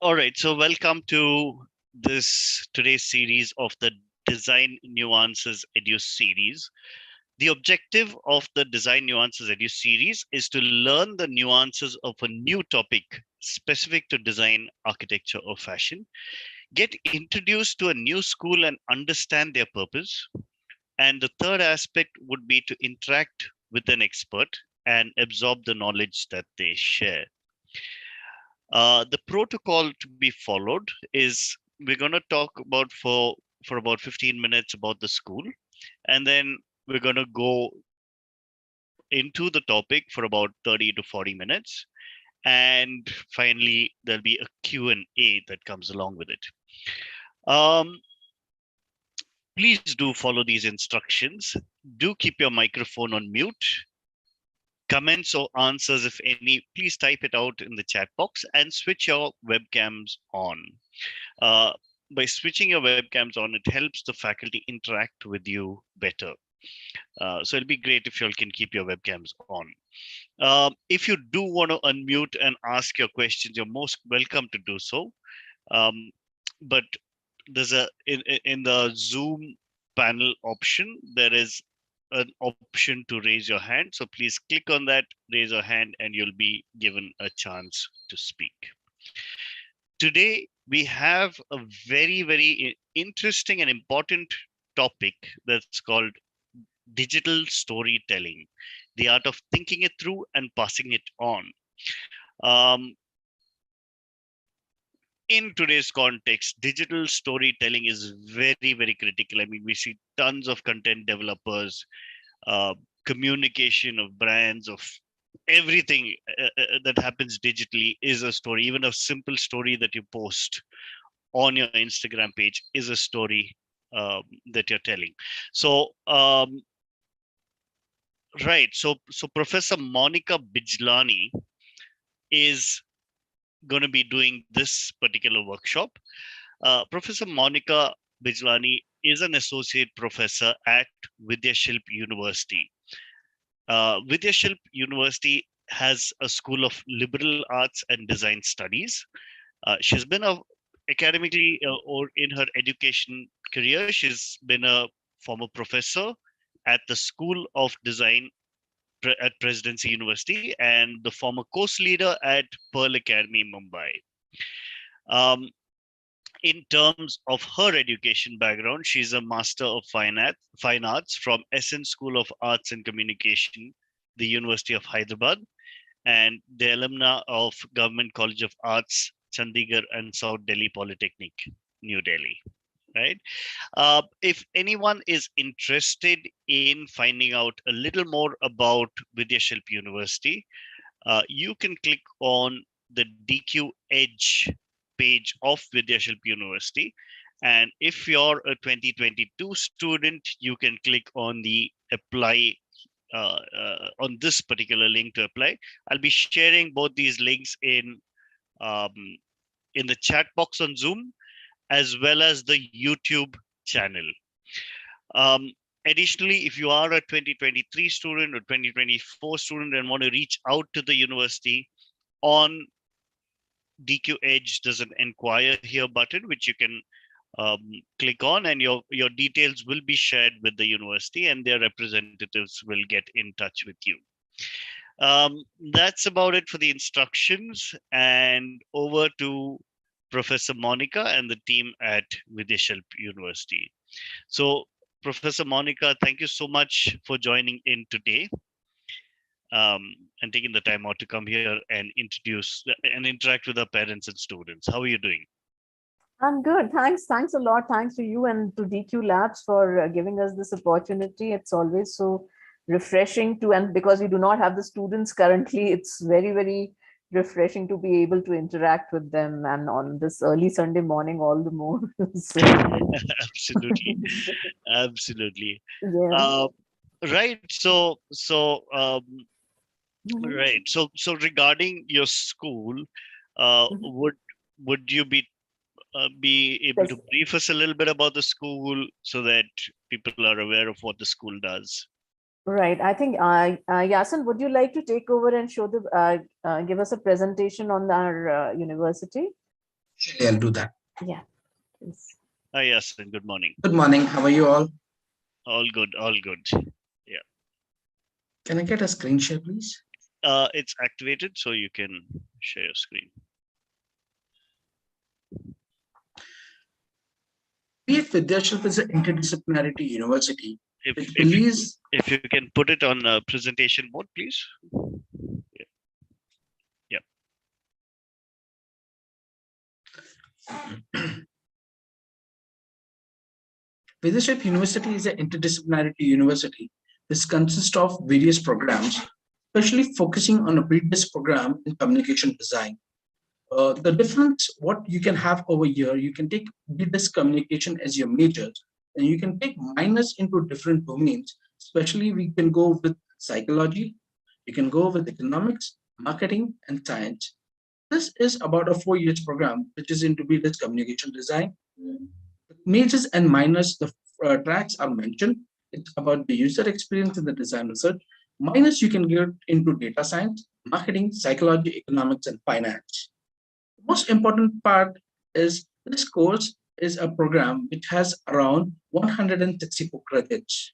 All right, so welcome to today's series of the Design Nuances Edu Series. The objective of the Design Nuances Edu Series is to learn the nuances of a new topic specific to design, architecture, or fashion, get introduced to a new school and understand their purpose. And the third aspect would be to interact with an expert and absorb the knowledge that they share. The protocol to be followed is we're going to talk about for about 15 minutes about the school, and then we're going to go into the topic for about 30 to 40 minutes, and finally there'll be a Q&A that comes along with it. Please do follow these instructions. Do keep your microphone on mute. Comments or answers, if any, please type it out in the chat box and switch your webcams on. Uh, by switching your webcams on, it helps the faculty interact with you better. So it'll be great if you all can keep your webcams on. If you do want to unmute and ask your questions, you're most welcome to do so. But there's in the Zoom panel option, there is an option to raise your hand. So please click on that, raise your hand, and you'll be given a chance to speak. Today, we have a very interesting and important topic that's called digital storytelling, the art of thinking it through and passing it on. In today's context, digital storytelling is very critical. I mean, we see tons of content developers, communication of brands, of everything that happens digitally is a story. Even a simple story that you post on your Instagram page is a story that you're telling. So, right. So Professor Monika Bijlani is going to be doing this particular workshop. Professor Monika Bijlani is an associate professor at Vidyashilp University. Vidyashilp University has a school of liberal arts and design studies. She's been academically or in her education career, she's been a former professor at the School of Design at Presidency University and the former course leader at Pearl Academy, Mumbai. In terms of her education background, she's a Master of Fine Arts from Essence School of Arts and Communication, the University of Hyderabad, and the alumna of Government College of Arts, Chandigarh and South Delhi Polytechnic, New Delhi. Right? If anyone is interested in finding out a little more about Vidyashilp University, you can click on the DQ Edge page of Vidyashilp University. And if you're a 2022 student, you can click on the apply on this particular link to apply. I'll be sharing both these links in the chat box on Zoom, as well as the YouTube channel. Additionally, if you are a 2023 student or 2024 student and want to reach out to the university, on DQ Edge, there's an inquire here button, which you can click on, and your details will be shared with the university and their representatives will get in touch with you. That's about it for the instructions, and over to Professor Monika and the team at Vidyashilp University. So, Professor Monika, thank you so much for joining in today and taking the time out to come here and introduce and interact with our parents and students. How are you doing? I'm good. Thanks a lot. Thanks to you and to DQ Labs for giving us this opportunity. It's always so refreshing to, and because we do not have the students currently, it's very refreshing to be able to interact with them, and on this early Sunday morning all the more. Absolutely. Yeah. Right. Right. So regarding your school, would you be able to brief us a little bit about the school so that people are aware of what the school does? Right. I think Yasin, would you like to take over and show the give us a presentation on our university? Surely I'll do that. Yeah, please. Yes, and good morning. Good morning. How are you all? All good, all good. Can I get a screen share, please? It's activated, so you can share your screen. Vidyashilp is an interdisciplinary university. If you can put it on presentation mode, please. Yeah. Vidyashilp University is an interdisciplinary university. This consists of various programs, especially focusing on a pre-dis program in communication design. The difference, what you can have over here, you can take business communication as your major, and you can take minors into different domains. Especially, we can go with psychology, you can go with economics, marketing, and science. This is about a 4 years program, which is into business communication design. Majors and minors, the tracks are mentioned. It's about the user experience in the design research. Minors, you can get into data science, marketing, psychology, economics, and finance. Most important part is this course is a program which has around 164 credits.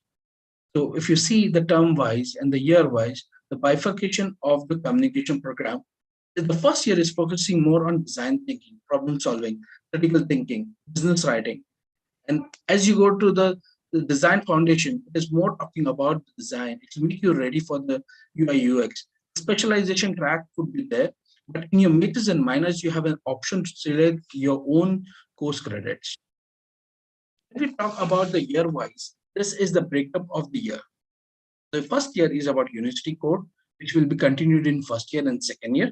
So if you see the term wise and the year wise, the bifurcation of the communication program, the first year is focusing more on design thinking, problem solving, critical thinking, business writing. And as you go to the design foundation, it is more talking about the design. It will make you ready for the UI UX. Specialization track could be there, but in your majors and minors, you have an option to select your own course credits. When we talk about the year wise, this is the breakup of the year. The first year is about university code, which will be continued in first year and second year.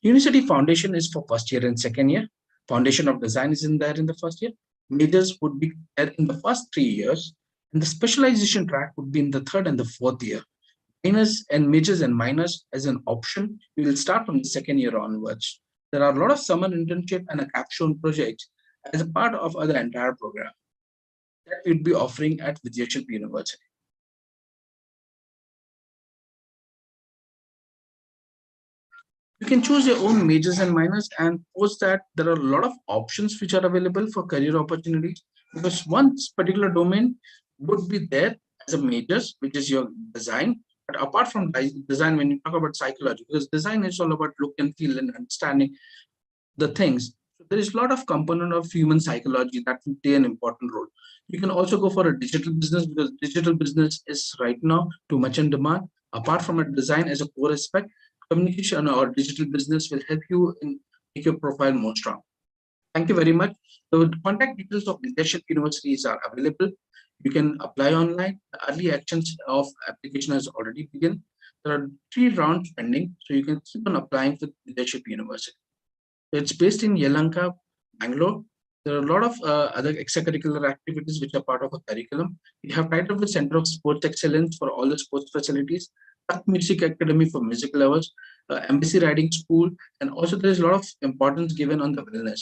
University foundation is for first year and second year. Foundation of design is in there in the first year. Majors would be there in the first 3 years, and the specialization track would be in the third and the fourth year. Minors and majors and minors as an option, we will start from the second year onwards. There are a lot of summer internship and a capstone project as a part of the entire program that we'll be offering at Vidyashilp University. You can choose your own majors and minors, and post that there are a lot of options which are available for career opportunities, because one particular domain would be there as a majors, which is your design. But apart from design, when you talk about psychology, because design is all about look and feel and understanding the things. So there is a lot of component of human psychology that will play an important role. You can also go for a digital business, because digital business is right now too much in demand. Apart from a design as a core aspect, communication or digital business will help you in make your profile more strong. Thank you very much. The contact details of Vidyashilp universities are available. You can apply online. The early actions of application has already begun. There are 3 rounds pending, so you can keep on applying for Vidyashilp University. It's based in Yelahanka, Bangalore. There are a lot of other extracurricular activities which are part of a curriculum. We have tied up with Center of Sports Excellence for all the sports facilities, Music Academy for music lovers, Embassy Riding School, and also there is a lot of importance given on the wellness.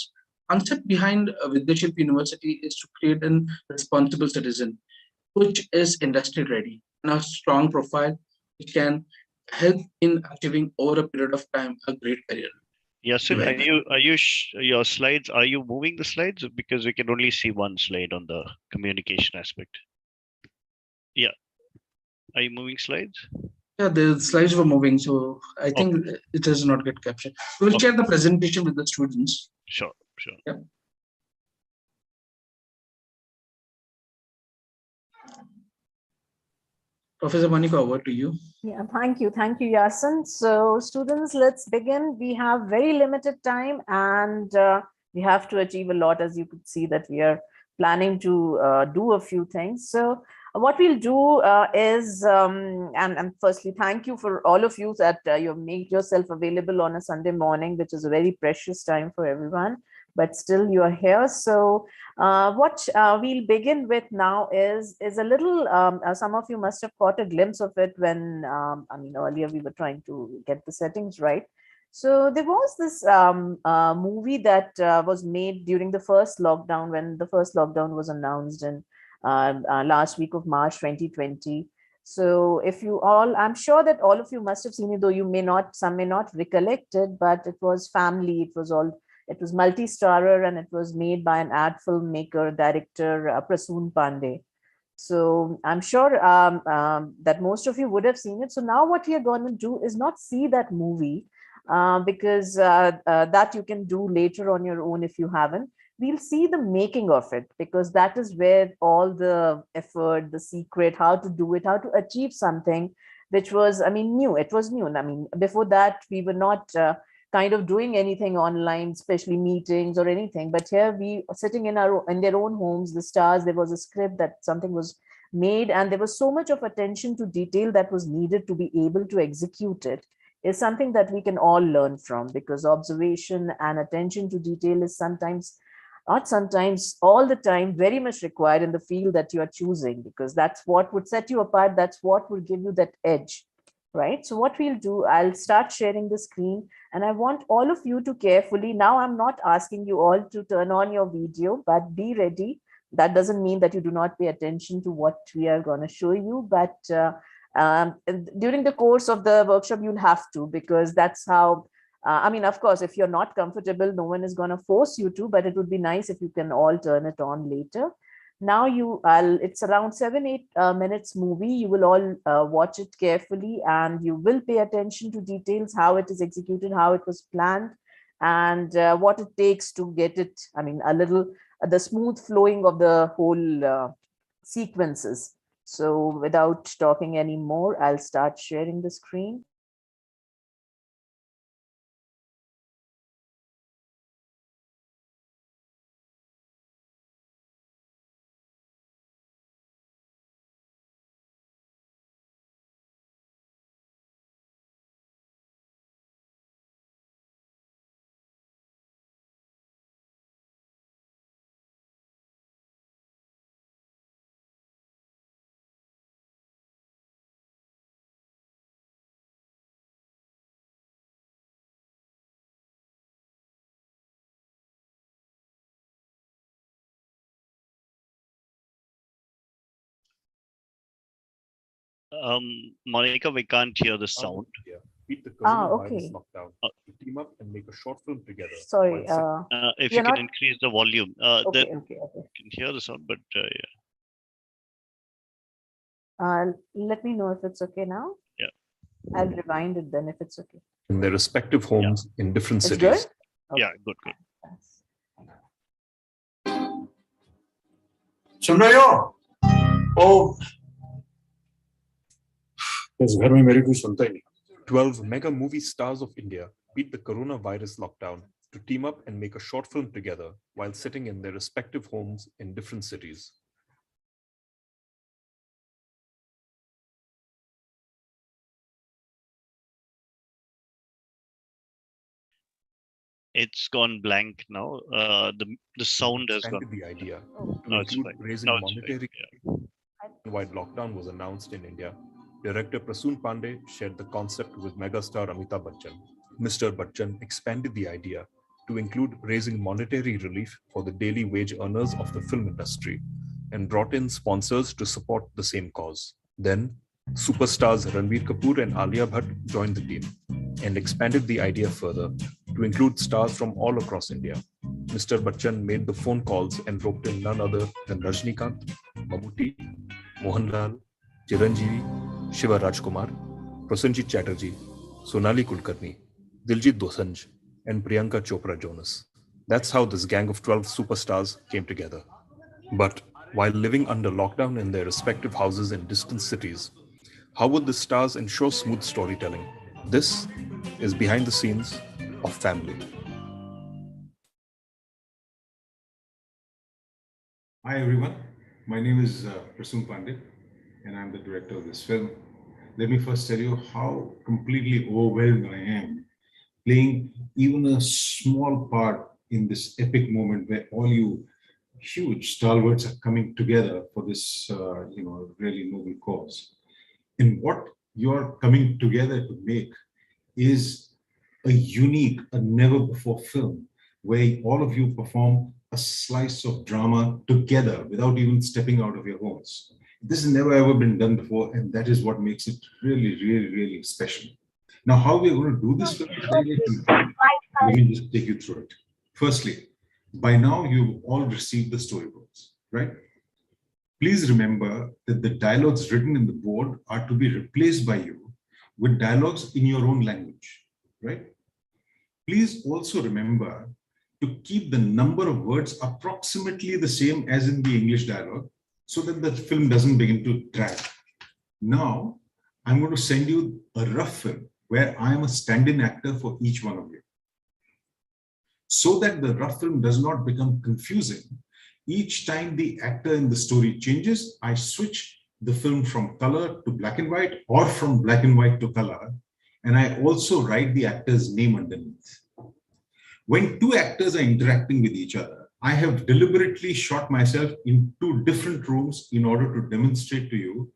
Concept behind Vidyashilp University is to create a responsible citizen, which is industry ready and a strong profile, which can help in achieving over a period of time a great career. Yasin, your slides, are you moving the slides? Because we can only see one slide on the communication aspect. Yeah. Are you moving slides? Yeah, the slides were moving, so I think it does not get captured. We'll share the presentation with the students. Sure. Yeah. Professor Monika, over to you. Yeah, thank you, Yasin. So students, let's begin. We have very limited time, and we have to achieve a lot. As you could see that we are planning to do a few things. So what we'll do is, and firstly, thank you for all of you that you've made yourself available on a Sunday morning, which is a very precious time for everyone, but still you are here. So what we'll begin with now is a little, some of you must have caught a glimpse of it when, earlier we were trying to get the settings right. So there was this movie that was made during the first lockdown, when the first lockdown was announced in last week of March 2020. So if you all, I'm sure that all of you must have seen it, though you may not, some may not recollect it, but it was family, it was all It was multi-starrer, and it was made by an ad filmmaker, director, Prasoon Pandey. So I'm sure that most of you would have seen it. So now what we are going to do is not see that movie, because that you can do later on your own if you haven't. We'll see the making of it, because that is where all the effort, the secret, how to do it, how to achieve something, which was, I mean, new. It was new. I mean, before that, we were not kind of doing anything online, especially meetings or anything. But here we are sitting in their own homes, the stars, there was a script that something was made, and there was so much of attention to detail that was needed to be able to execute it, is something that we can all learn from, because observation and attention to detail is sometimes, not sometimes, all the time, very much required in the field that you are choosing, because that's what would set you apart. That's what will give you that edge, right? So what we'll do, I'll start sharing the screen, and I want all of you to carefully, now I'm not asking you all to turn on your video, but be ready. That doesn't mean that you do not pay attention to what we are going to show you, but during the course of the workshop, you'll have to, because that's how, I mean, of course, if you're not comfortable, no one is going to force you to, but it would be nice if you can all turn it on later. Now it's around 7-8 minutes movie. You will all watch it carefully, and you will pay attention to details, how it is executed, how it was planned, and what it takes to get it, I mean, a little, the smooth flowing of the whole sequences. So without talking anymore, I'll start sharing the screen. Monica, we can't hear the sound. Beat the Okay. coronavirus lockdown to team up and make a short film together. Sorry. If you you're can not- increase the volume, Okay, then okay. you can hear the sound, but yeah. Let me know if it's okay now. Yeah. I'll rewind it then if it's okay. In their respective homes in different It's cities. good? Yeah, good. सुन रहे हो? ओ, इस घर में मेरी कोई सुनता ही नहीं. 12 mega movie stars of India beat the coronavirus lockdown to team up and make a short film together while sitting in their respective homes in different cities. It's gone blank now. The sound has gone. Expanded the idea to No, it's include fine. raising Now it's monetary fine, while lockdown was announced in India. Director Prasoon Pandey shared the concept with megastar Amitabh Bachchan. Mr. Bachchan expanded the idea to include raising monetary relief for the daily wage earners of the film industry and brought in sponsors to support the same cause. Then, superstars Ranbir Kapoor and Alia Bhatt joined the team and expanded the idea further to include stars from all across India. Mr. Bachchan made the phone calls and roped in none other than Rajnikant, Mammootty, Mohanlal, Chiranjeevi, Shiva Rajkumar, Prasenjit Chatterjee, Sonali Kulkarni, Diljit Dosanjh, and Priyanka Chopra Jonas. That's how this gang of 12 superstars came together. But while living under lockdown in their respective houses in distant cities, how would the stars ensure smooth storytelling? This is behind the scenes of Family. Hi everyone, my name is Prasoon Pandey and I'm the director of this film. Let me first tell you how completely overwhelmed I am playing even a small part in this epic moment where all you huge stalwarts are coming together for this really noble cause. And what you're coming together to make is a unique, a never before film where all of you perform a slice of drama together without even stepping out of your homes. This has never ever been done before, and that is what makes it really, really, really special. Now, how we're going to do this film is really simple. Let me just take you through it. Firstly, by now you've all received the storyboards, right? Please remember that the dialogues written in the board are to be replaced by you with dialogues in your own language, right? Please also remember to keep the number of words approximately the same as in the English dialogue so that the film doesn't begin to drag. Now, I'm going to send you a rough film where I am a stand-in actor for each one of you. So that the rough film does not become confusing, each time the actor in the story changes, I switch the film from color to black and white or from black and white to color. And I also write the actor's name underneath. When two actors are interacting with each other, I have deliberately shot myself in two different rooms in order to demonstrate to you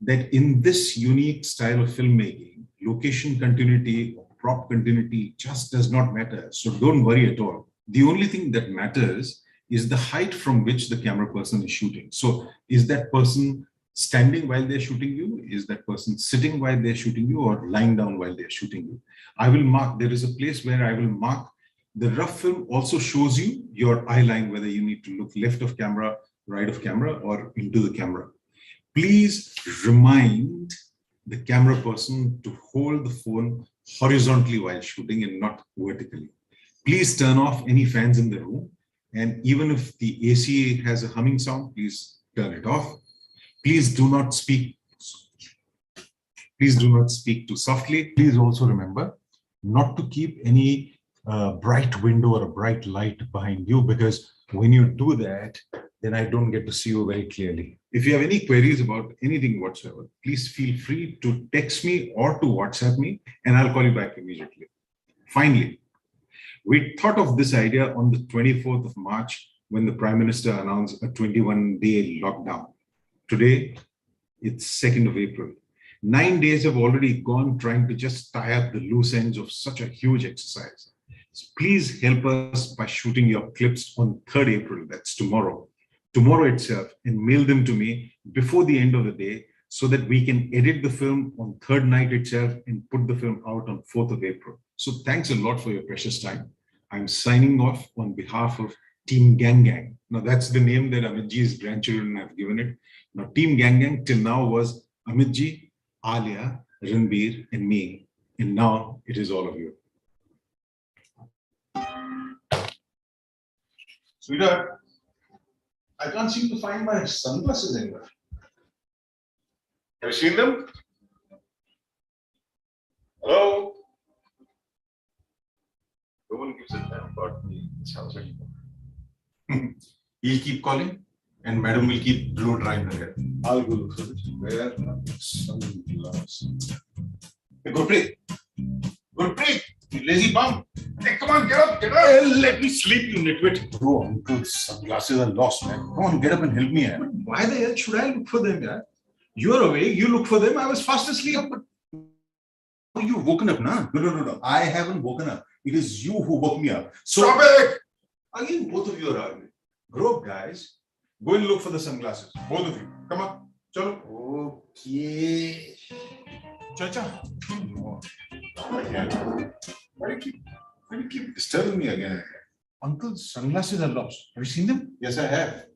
that in this unique style of filmmaking, location continuity or prop continuity just does not matter. So don't worry at all. The only thing that matters is the height from which the camera person is shooting. So is that person standing while they're shooting you? Is that person sitting while they're shooting you, or lying down while they're shooting you? I will mark, there is a place where I will mark. The rough film also shows you your eye line, whether you need to look left of camera, right of camera, or into the camera. Please remind the camera person to hold the phone horizontally while shooting and not vertically. Please turn off any fans in the room. And even if the AC has a humming sound, please turn it off. Please do not speak. Please do not speak too softly. Please also remember not to keep any bright window or a bright light behind you, because when you do that, then I don't get to see you very clearly. If you have any queries about anything whatsoever, please feel free to text me or to WhatsApp me, and I'll call you back immediately. Finally, we thought of this idea on the 24th of March when the Prime Minister announced a 21-day lockdown. Today, it's 2nd of April. 9 days have already gone trying to just tie up the loose ends of such a huge exercise. So please help us by shooting your clips on 3rd April, that's tomorrow itself, and mail them to me before the end of the day so that we can edit the film on 3rd night itself and put the film out on 4th of April. So thanks a lot for your precious time. I'm signing off on behalf of Team Gang Gang. Now that's the name that Amitji's grandchildren have given it. Now Team Gang Gang till now was Amitji, Alia, Ranbir, and me. And now it is all of you. Sweetheart, I can't seem to find my sunglasses anywhere. Have you seen them? Hello? No one gives a damn about me in this house anymore. He'll keep calling, and Madam will keep blow drying her hair. I'll go look for it. Where are the sunglasses? Hey, Gurpreet! Gurpreet! You lazy bum! Hey, come on, get up, get up! Hey, let me sleep, you nitwit. Bro, Uncle's sunglasses are lost, man. Come on, get up and help me, man. But why the hell should I look for them, man? You're awake, you look for them. I was fast asleep. But you've woken up, nah? No. I haven't woken up. It is you who woke me up. So, stop it! Again, both of you are arguing. Grow up, guys. Go and look for the sunglasses. Both of you. Come on. Chalo. Okay. Chacha. Why do you keep disturbing me again? Uncle's sunglasses are lost. Have you seen them? Yes, I have.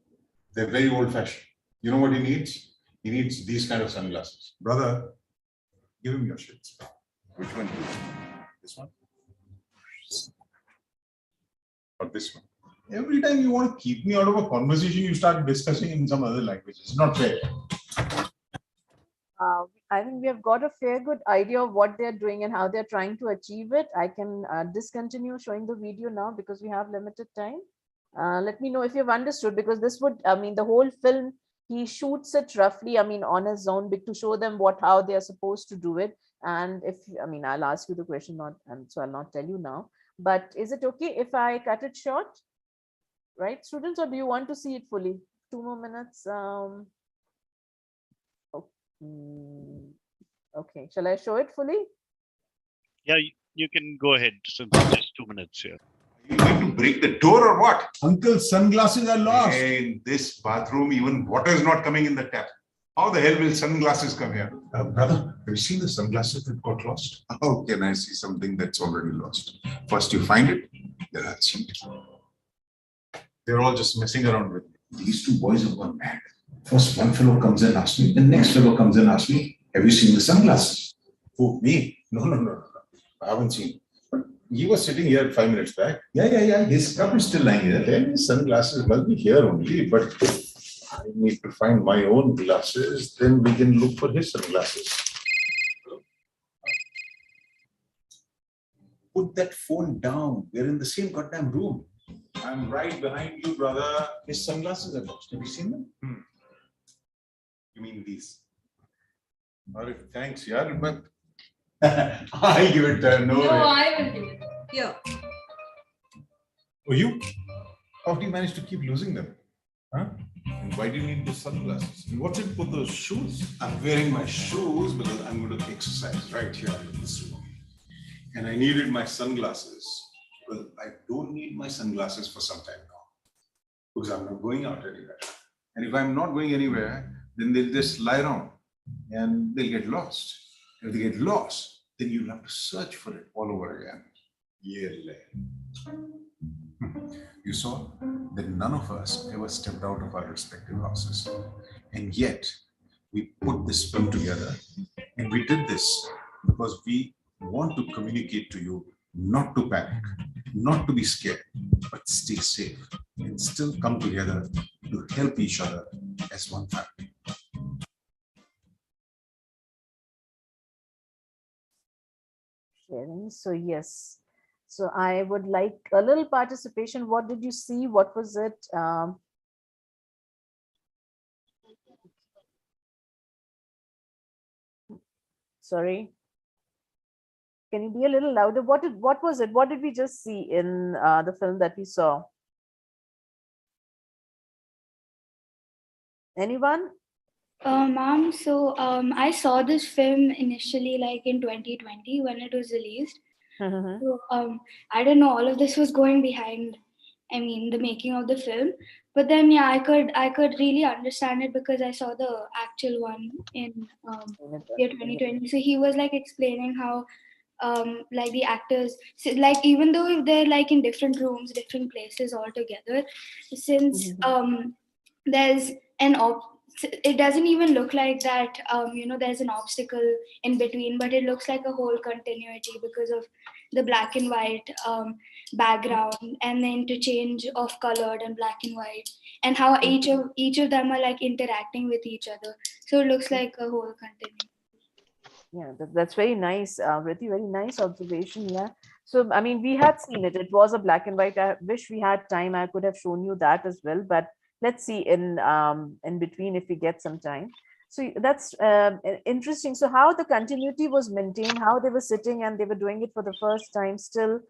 They're very old-fashioned. You know what he needs? He needs these kind of sunglasses. Brother, give him your shades. Which one? This one? Or this one? Every time you want to keep me out of a conversation, you start discussing in some other language. It's not fair. I think we have got a fair good idea of what they're doing and how they're trying to achieve it. I can discontinue showing the video now because we have limited time. Let me know if you've understood, because this would, the whole film, he shoots it roughly, on his own, to show them how they are supposed to do it. And if, I'll ask you the question, so I'll not tell you now. But is it okay if I cut it short? Right, students, or do you want to see it fully? 2 more minutes. Okay, shall I show it fully? Yeah, you can go ahead. So just 2 minutes here. You going to break the door or what? Uncle's sunglasses are lost. In this bathroom, even water is not coming in the tap. How the hell will sunglasses come here? Brother, have you seen the sunglasses that got lost? How can I see something that's already lost? First you find it, then I'll see it. They're all just messing around with me. These two boys have gone mad. First, one fellow comes and asks me, the next fellow comes and asks me, have you seen the sunglasses? Who, me? No. I haven't seen. But he was sitting here 5 minutes back. Yeah. His cup is still lying here. Then his sunglasses must be here only. But I need to find my own glasses. Then we can look for his sunglasses. Put that phone down. We're in the same goddamn room. I'm right behind you, brother. His sunglasses are lost. Have you seen them? You mean these? Thanks, yaar, but I give it no, I will give it. Here. Oh, you? How do you manage to keep losing them? Huh? And why do you need the sunglasses? And what's it for those shoes? I'm wearing my shoes because I'm going to exercise right here in this room. And I needed my sunglasses. Well, I don't need my sunglasses for some time now because I'm not going out anywhere. And if I'm not going anywhere, then they'll just lie around and they'll get lost. If they get lost, then you'll have to search for it all over again. Yeah. You saw that none of us ever stepped out of our respective houses. And yet, we put this film together and we did this because we want to communicate to you not to panic, not to be scared, but stay safe and still come together to help each other as one family. Sharing. So yes. So I would like a little participation. What did you see? What was it? Sorry. Can you be a little louder? What was it? What did we just see in the film that we saw? Anyone? Ma'am, so I saw this film initially like in 2020 when it was released. So I didn't know all of this was going behind, the making of the film. But then yeah, I could really understand it because I saw the actual one in year 2020. So he was like explaining how like the actors, like even though if they're like in different rooms, different places altogether, since there's it doesn't even look like that there's an obstacle in between, but it looks like a whole continuity because of the black and white background and the interchange of colored and black and white, and how each of them are like interacting with each other, so it looks like a whole continuity. Yeah, that's very nice, Riti, very nice observation. Yeah. So, I mean, we had seen it. It was a black and white. I wish we had time. I could have shown you that as well. But let's see in between if we get some time. So that's interesting. So how the continuity was maintained, how they were sitting and they were doing it for the first time still,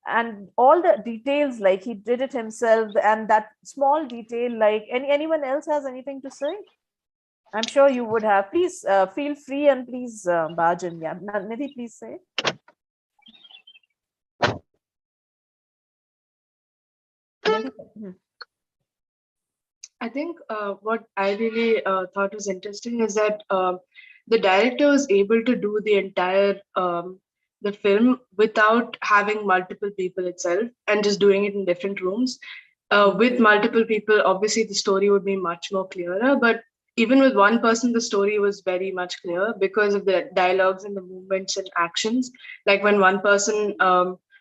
and all the details, like he did it himself, and that small detail, like anyone else has anything to say? I'm sure you would have. Please feel free and please barge in. Yeah, Nidhi, please say. I think what I really thought was interesting is that the director was able to do the entire the film without having multiple people itself and just doing it in different rooms. With multiple people, obviously the story would be much more clearer, but even with one person, the story was very much clearer because of the dialogues and the movements and actions. Like when one person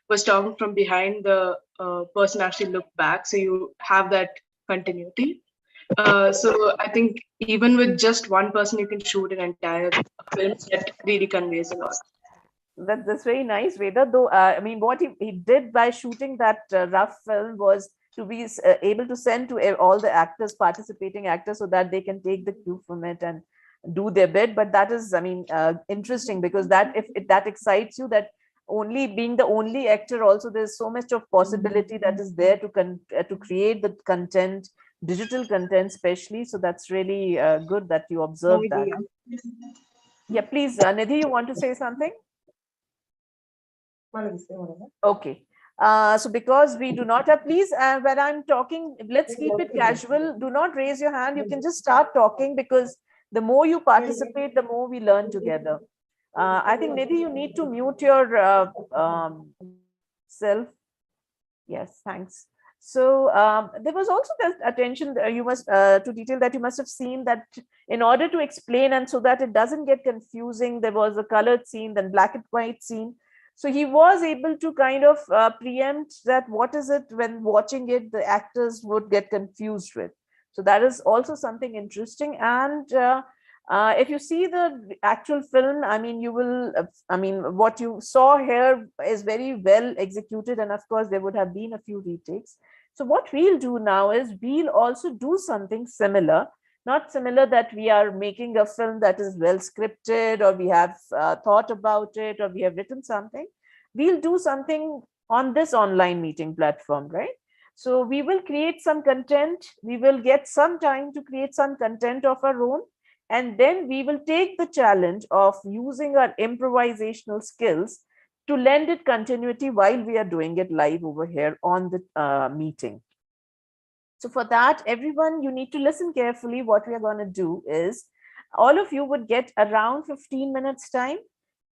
was talking from behind, the person actually looked back. So you have that continuity. So I think even with just one person, you can shoot an entire film that really conveys a lot. That's very nice, Veda. Though, I mean, what he did by shooting that rough film was to be able to send to all the actors, participating actors, so that they can take the cue from it and do their bit. But that is, I mean, interesting, because that if that excites you, that only being the only actor, also there's so much of possibility that is there to create the content, digital content especially. So that's really good that you observed that. Yeah, please, Nidhi, you want to say something? Okay. So because we do not have, please, when I'm talking, let's keep it casual. Do not raise your hand. You can just start talking, because the more you participate, the more we learn together. I think, Nidhi, you need to mute your self. Yes, thanks. So there was also that attention you must to detail that you must have seen, that in order to explain and so that it doesn't get confusing, there was a colored scene, then black and white scene. So he was able to kind of preempt that what is it when watching it, the actors would get confused with. So that is also something interesting. And if you see the actual film, I mean, you will, I mean, what you saw here is very well executed. And of course, there would have been a few retakes. So what we'll do now is we'll also do something similar, not similar that we are making a film that is well scripted or we have thought about it or we have written something. We'll do something on this online meeting platform, right? So we will create some content. We will get some time to create some content of our own. And then we will take the challenge of using our improvisational skills to lend it continuity while we are doing it live over here on the meeting. So for that, everyone, you need to listen carefully. What we are going to do is all of you would get around 15 minutes time.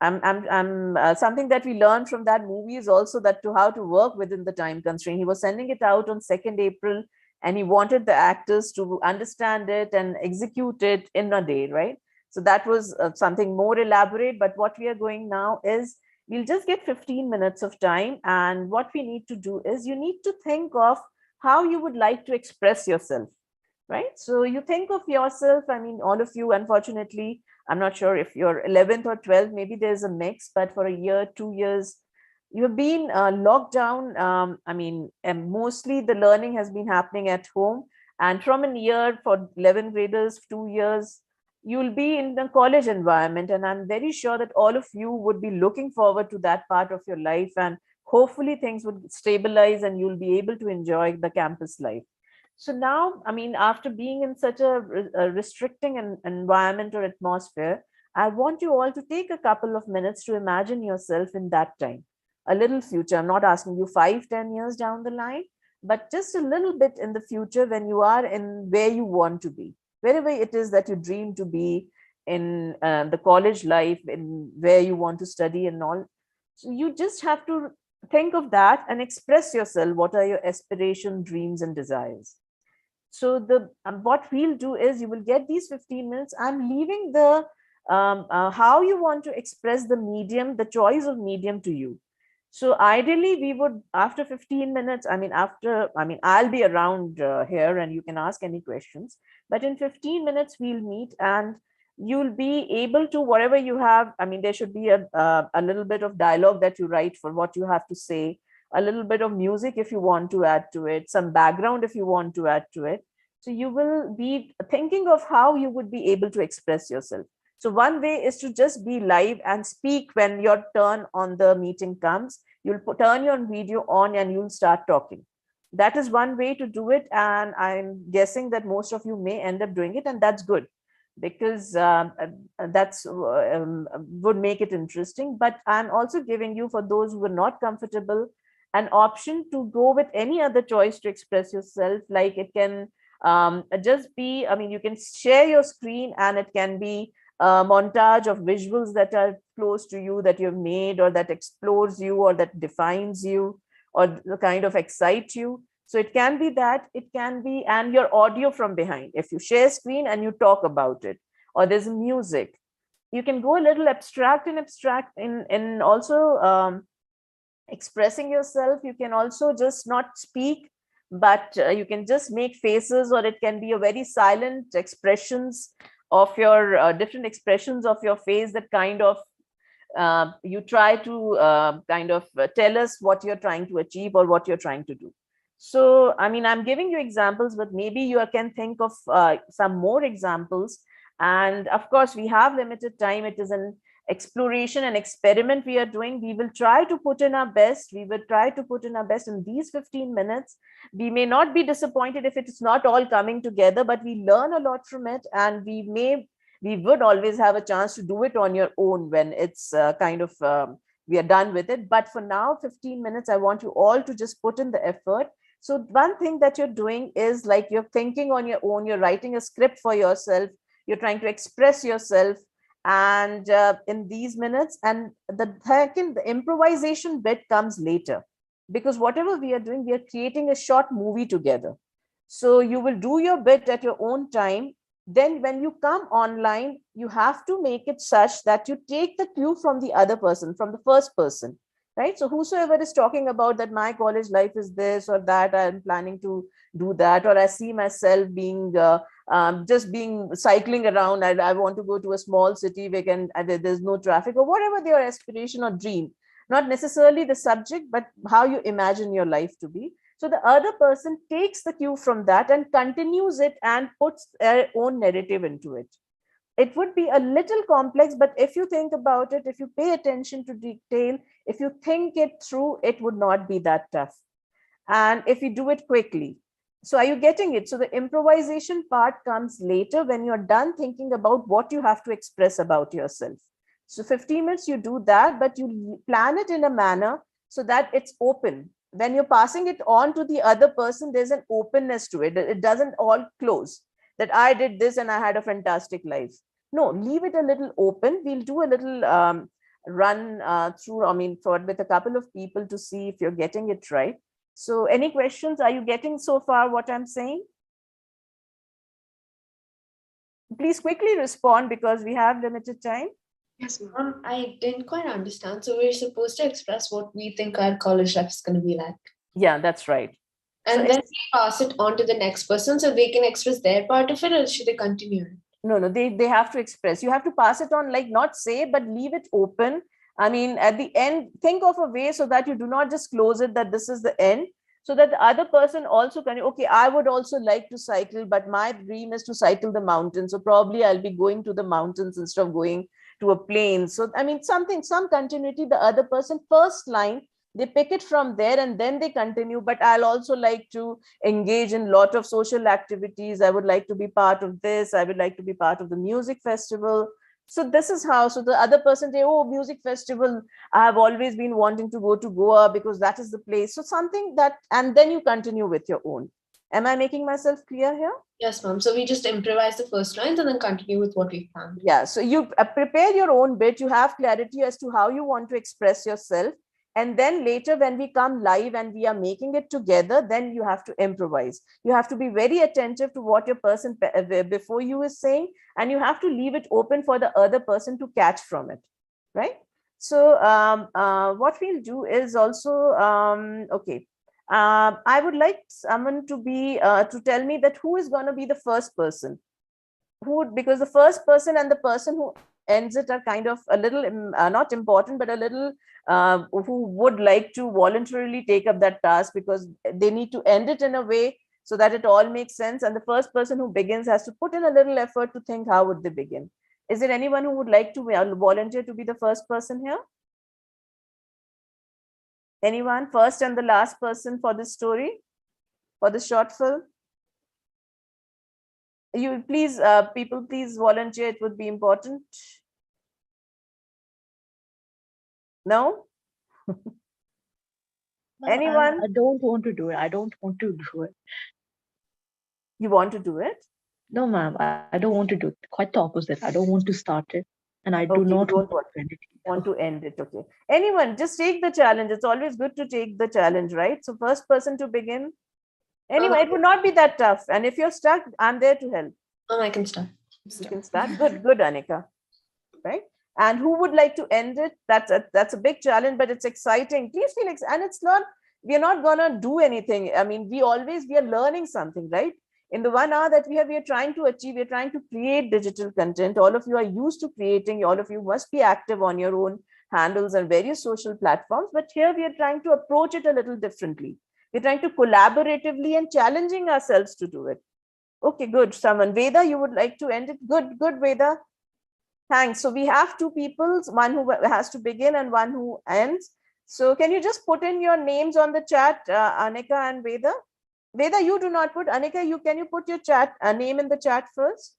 Something that we learned from that movie is also that to how to work within the time constraint. He was sending it out on 2nd April and he wanted the actors to understand it and execute it in a day, right? So that was something more elaborate. But what we are going now is we'll just get 15 minutes of time. And what we need to do is you need to think of how you would like to express yourself, right? So you think of yourself, I mean, all of you, unfortunately, I'm not sure if you're 11th or 12th, maybe there's a mix, but for a year, 2 years, you've been locked down. I mean, and mostly the learning has been happening at home. And from a year for 11th graders, 2 years, you'll be in the college environment. And I'm very sure that all of you would be looking forward to that part of your life. And hopefully things would stabilize and you'll be able to enjoy the campus life. So now, I mean, after being in such a restricting environment or atmosphere, I want you all to take a couple of minutes to imagine yourself in that time, a little future. I'm not asking you 5-10 years down the line, but just a little bit in the future when you are in where you want to be, wherever it is that you dream to be in the college life, in where you want to study and all. So you just have to think of that and express yourself. What are your aspirations, dreams, and desires? So the what we'll do is you will get these 15 minutes. I'm leaving the how you want to express the medium, the choice of medium to you. So ideally, we would after 15 minutes. I mean, I'll be around here, and you can ask any questions. But in 15 minutes, we'll meet, and you'll be able to whatever you have. I mean, there should be a little bit of dialogue that you write for what you have to say, a little bit of music if you want to add to it, some background if you want to add to it. So you will be thinking of how you would be able to express yourself. So one way is to just be live and speak when your turn on the meeting comes. You'll turn your video on and you'll start talking. That is one way to do it. And I'm guessing that most of you may end up doing it, and that's good because that's would make it interesting. But I'm also giving you, for those who are not comfortable, an option to go with any other choice to express yourself. Like it can just be, I mean, you can share your screen and it can be a montage of visuals that are close to you that you've made, or that explores you, or that defines you, or the kind of excite you. So it can be that, it can be, and your audio from behind. If you share screen and you talk about it, or there's music, you can go a little abstract in also expressing yourself. You can also just not speak, but you can just make faces, or it can be a very silent expressions of your different expressions of your face that kind of you try to kind of tell us what you're trying to achieve or what you're trying to do. So, I mean, I'm giving you examples, but maybe you can think of some more examples. And of course, we have limited time. It is an exploration and experiment we are doing. We will try to put in our best. We will try to put in our best in these 15 minutes. We may not be disappointed if it is not all coming together, but we learn a lot from it. And we would always have a chance to do it on your own when it's kind of we are done with it. But for now, 15 minutes, I want you all to just put in the effort. So one thing that you're doing is like you're thinking on your own, you're writing a script for yourself, you're trying to express yourself, and in these minutes, and the improvisation bit comes later. because whatever we are doing, we are creating a short movie together. So you will do your bit at your own time. Then when you come online, you have to make it such that you take the cue from the other person, from the first person, right? So whosoever is talking about that my college life is this or that, I'm planning to do that, or I see myself being just being cycling around, I want to go to a small city where there's no traffic, or whatever their aspiration or dream, not necessarily the subject, but how you imagine your life to be. So the other person takes the cue from that and continues it and puts their own narrative into it. It would be a little complex, but if you think about it, if you pay attention to detail, if you think it through, it would not be that tough. And if you do it quickly. So are you getting it? So the improvisation part comes later when you're done thinking about what you have to express about yourself. So 15 minutes, you do that, but you plan it in a manner so that it's open. When you're passing it on to the other person, there's an openness to it. It doesn't all close that I did this and I had a fantastic life. No, leave it a little open. We'll do a little run through, with a couple of people to see if you're getting it right. So any questions? Are you getting so far what I'm saying? Please quickly respond because we have limited time. Yes, I didn't quite understand. So we're supposed to express what we think our college life is going to be like. Yeah, that's right. And So then we pass it on to the next person so they can express their part of it, or should they continue? No, they have to express. You have to pass it on, like not say, but leave it open. I mean, at the end, think of a way so that you do not just close it, that this is the end, so that the other person also can, okay, I would also like to cycle, but my dream is to cycle the mountains. So probably I'll be going to the mountains instead of going to a plane. So, I mean, some continuity, the other person, first line, they pick it from there and then they continue. But I'll also like to engage in a lot of social activities. I would like to be part of this. I would like to be part of the music festival. So this is how, so the other person say, oh, music festival, I have always been wanting to go to Goa because that is the place. So something that, and then you continue with your own. Am I making myself clear here? Yes, ma'am. So we just improvise the first lines and then continue with what we found. Yeah, so you prepare your own bit, you have clarity as to how you want to express yourself. And then later when we come live and we are making it together, then you have to improvise. You have to be very attentive to what your person before you is saying, and you have to leave it open for the other person to catch from it, right? So what we'll do is also, okay. I would like someone to be, to tell me that who is going to be the first person. Who would, because the first person and the person who ends it are kind of a little not important, but a little who would like to voluntarily take up that task, because they need to end it in a way so that it all makes sense. And the first person who begins has to put in a little effort to think how would they begin. Is there anyone who would like to volunteer to be the first person here? Anyone? First and the last person for this story, for this short film? You please, people, please volunteer. It would be important. No? Anyone? I don't want to do it. I don't want to do it. You want to do it? No, ma'am, I don't want to do it. Quite the opposite. I don't want to start it. And I do Okay, not you don't want to end it. Okay. Anyone, just take the challenge. It's always good to take the challenge, right? So first person to begin. Anyway, it would not be that tough. And if you're stuck, I'm there to help. I can start. You can start. Good, Anika. Right? And who would like to end it? That's a big challenge, but it's exciting. Please feel excited. And it's not, we're not gonna do anything. I mean, we are learning something, right? In the 1 hour that we are trying to achieve, we're trying to create digital content. All of you are used to creating. All of you must be active on your own handles and various social platforms. But here we are trying to approach it a little differently. We're trying to collaboratively and challenging ourselves to do it. Okay, good. Someone, Veda, you would like to end it? Good, Veda. Thanks. So we have two people, one who has to begin and one who ends. So can you just put in your names on the chat, Anika and Veda? Veda, you do not put. Anika, can you put your chat name in the chat first?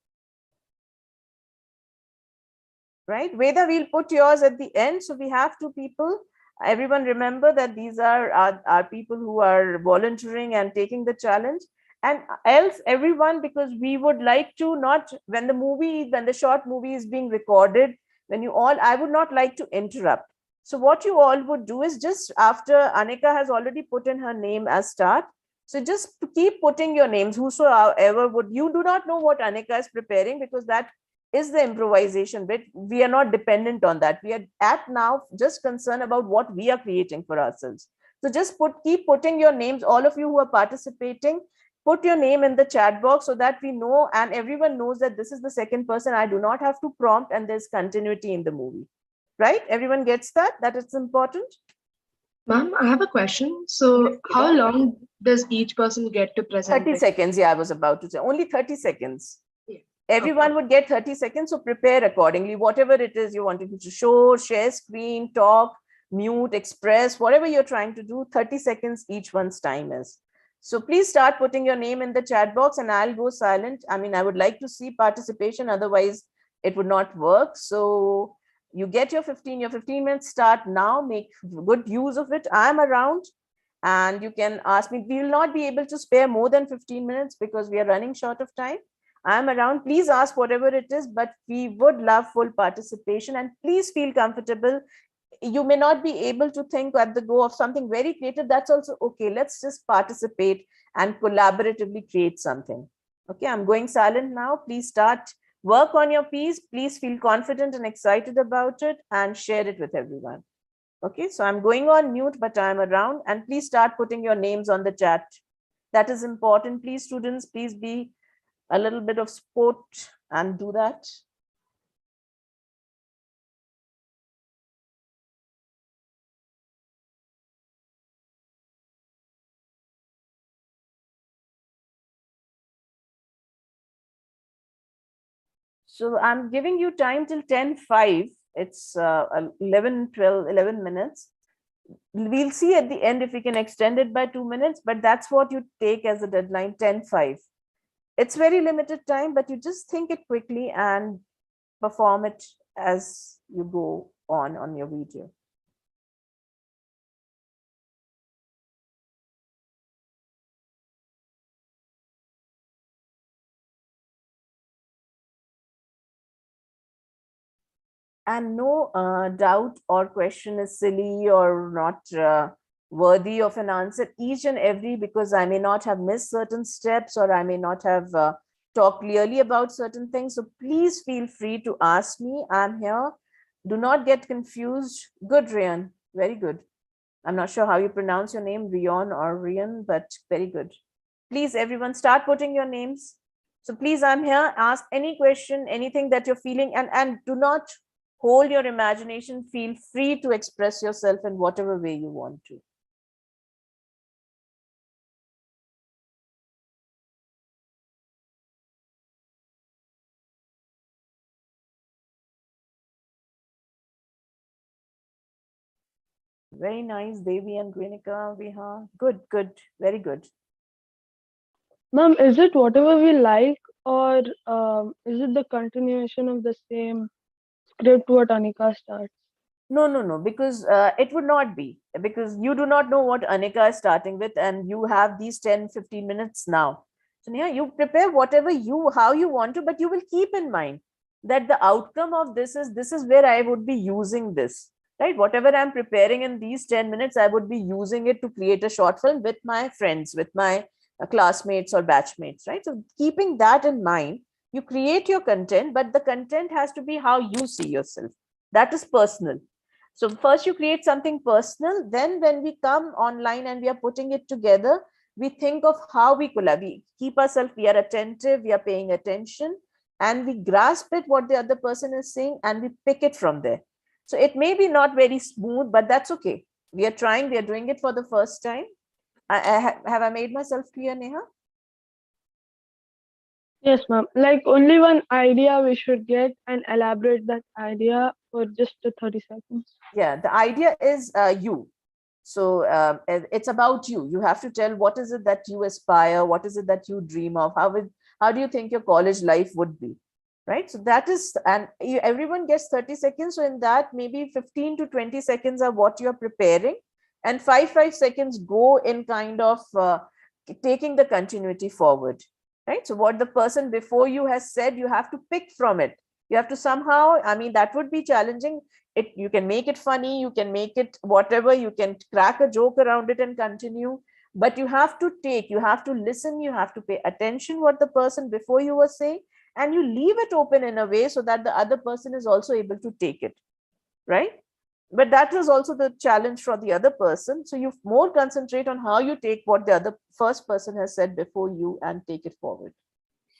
Right, Veda, we'll put yours at the end. So we have two people. Everyone remember that these are people who are volunteering and taking the challenge. And else everyone, because we would like to not, when the short movie is being recorded, I would not like to interrupt. So what you all would do is just after Anika has already put in her name as start. So just keep putting your names, whosoever would, you do not know what Anika is preparing because that is the improvisation bit. We are not dependent on that. We are at now just concerned about what we are creating for ourselves. So just keep putting your names, all of you who are participating, put your name in the chat box so that we know and everyone knows that this is the second person. I do not have to prompt and there's continuity in the movie. Right? Everyone gets that it's important? Ma'am, I have a question. So how long does each person get to present? 30 seconds. Yeah, I was about to say only 30 seconds. Yeah. Everyone would get 30 seconds. So prepare accordingly. Whatever it is you wanted to show, share screen, talk, mute, express, whatever you're trying to do, 30 seconds each one's time is. So please start putting your name in the chat box and I'll go silent. I mean, I would like to see participation. Otherwise, it would not work. So you get your 15 minutes start now, make good use of it. I'm around and you can ask me. We will not be able to spare more than 15 minutes because we are running short of time. I'm around. Please ask whatever it is, but we would love full participation and please feel comfortable. You may not be able to think at the go of something very creative. That's also okay. Let's just participate and collaboratively create something. Okay, I'm going silent now. Please start. Work on your piece. Please feel confident and excited about it and share it with everyone. Okay, so I'm going on mute, but I'm around and please start putting your names on the chat. That is important. Please, students, please be a little bit of sport and do that. So I'm giving you time till 10:05. It's 11 minutes. We'll see at the end if we can extend it by 2 minutes, but that's what you take as a deadline, 10:05. It's very limited time, but you just think it quickly and perform it as you go on your video. And no doubt or question is silly or not worthy of an answer, each and every, because I may not have missed certain steps or I may not have talked clearly about certain things. So please feel free to ask me. I'm here. Do not get confused. Good, Rian. Very good. I'm not sure how you pronounce your name, Rion or Rian, but very good. Please, everyone, start putting your names. So please, I'm here. Ask any question, anything that you're feeling, and do not hold your imagination. Feel free to express yourself in whatever way you want to. Very nice, Devi and Gwinika, Viha. Good, good, very good. Ma'am, is it whatever we like or is it the continuation of the same script what Anika starts? No, because it would not be, because you do not know what Anika is starting with and you have these 10-15 minutes now. So Neha, you prepare whatever how you want to, but you will keep in mind that the outcome of this is where I would be using this, right? Whatever I'm preparing in these 10 minutes, I would be using it to create a short film with my friends, with my classmates or batchmates, right? So keeping that in mind, you create your content, but the content has to be how you see yourself. That is personal. So first you create something personal, then when we come online and we are putting it together, we think of how we collaborate, keep ourselves, we are attentive, we are paying attention, and we grasp it, what the other person is saying, and we pick it from there. So it may be not very smooth, but that's okay. We are trying, we are doing it for the first time. Have I made myself clear, Neha? Yes, ma'am. Like only one idea we should get and elaborate that idea for just 30 seconds. Yeah, the idea is you. So it's about you. You have to tell what is it that you aspire, what is it that you dream of, how do you think your college life would be, right? So that is, and everyone gets 30 seconds. So in that, maybe 15 to 20 seconds are what you're preparing, and 5 seconds go in kind of taking the continuity forward, right? So what the person before you has said, you have to pick from it. You have to somehow, I mean, that would be challenging. You can make it funny, you can make it whatever, you can crack a joke around it and continue, but you have to you have to listen, you have to pay attention what the person before you were saying, and you leave it open in a way so that the other person is also able to take it, right? But that is also the challenge for the other person. So you more concentrate on how you take what the other first person has said before you and take it forward.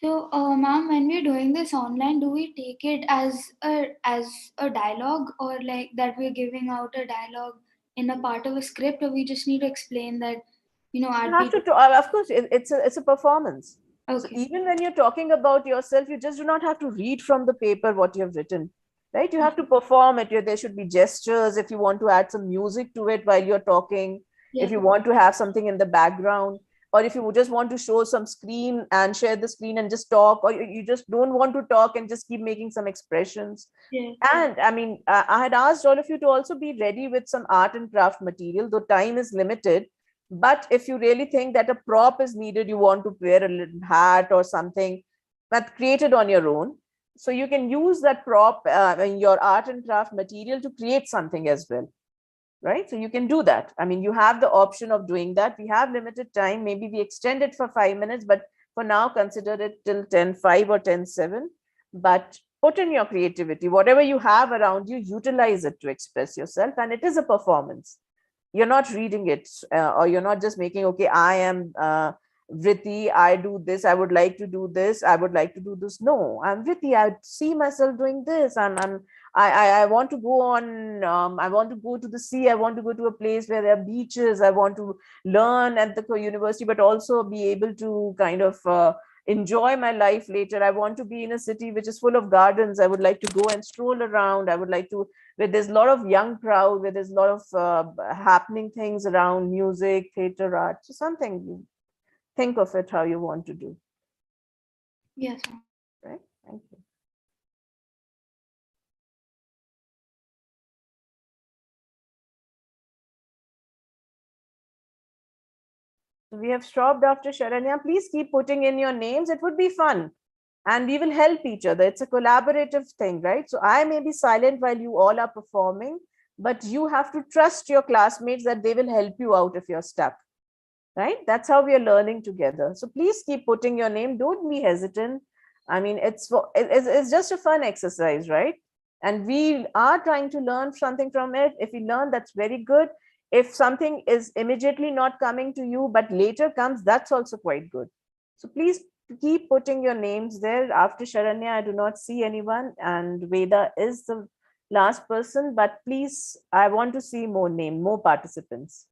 So, ma'am, when we're doing this online, do we take it as a dialogue, or like that we're giving out a dialogue in a part of a script, or we just need to explain that, You have to, of course, it's a performance. Okay. So even when you're talking about yourself, you just do not have to read from the paper what you have written, right? You have to perform it. There should be gestures if you want to add some music to it while you're talking, if you want to have something in the background, or if you just want to show some screen and share the screen and just talk, or you just don't want to talk and just keep making some expressions. And I mean, I had asked all of you to also be ready with some art and craft material, though time is limited. But if you really think that a prop is needed, you want to wear a little hat or something that's created on your own, so you can use that prop in your art and craft material to create something as well, right? So you can do that. I mean, you have the option of doing that. We have limited time. Maybe we extend it for 5 minutes, but for now, consider it till 10:05 or 10:07. But put in your creativity. Whatever you have around you, utilize it to express yourself. And it is a performance. You're not reading it, or you're not just making, okay, I am Vritti, I do this, I would like to do this, I would like to do this. No, I'm Vritti, I see myself doing this. I want to go on, I want to go to the sea, I want to go to a place where there are beaches, I want to learn at the university, but also be able to kind of enjoy my life later. I want to be in a city which is full of gardens. I would like to go and stroll around. I would like to, where there's a lot of young crowd, where there's a lot of happening things around music, theater, art. So something, you think of it how you want to do. Yes. Right? Thank you. We have stopped after Sharanya. Please keep putting in your names. It would be fun. And we will help each other. It's a collaborative thing, right? So I may be silent while you all are performing, but you have to trust your classmates that they will help you out if you're stuck, right? That's how we are learning together. So please keep putting your name. Don't be hesitant. I mean, it's just a fun exercise, right? And we are trying to learn something from it. If we learn, that's very good. If something is immediately not coming to you, but later comes, that's also quite good. So please keep putting your names there. After Sharanya, I do not see anyone, and Veda is the last person, but please, I want to see more participants.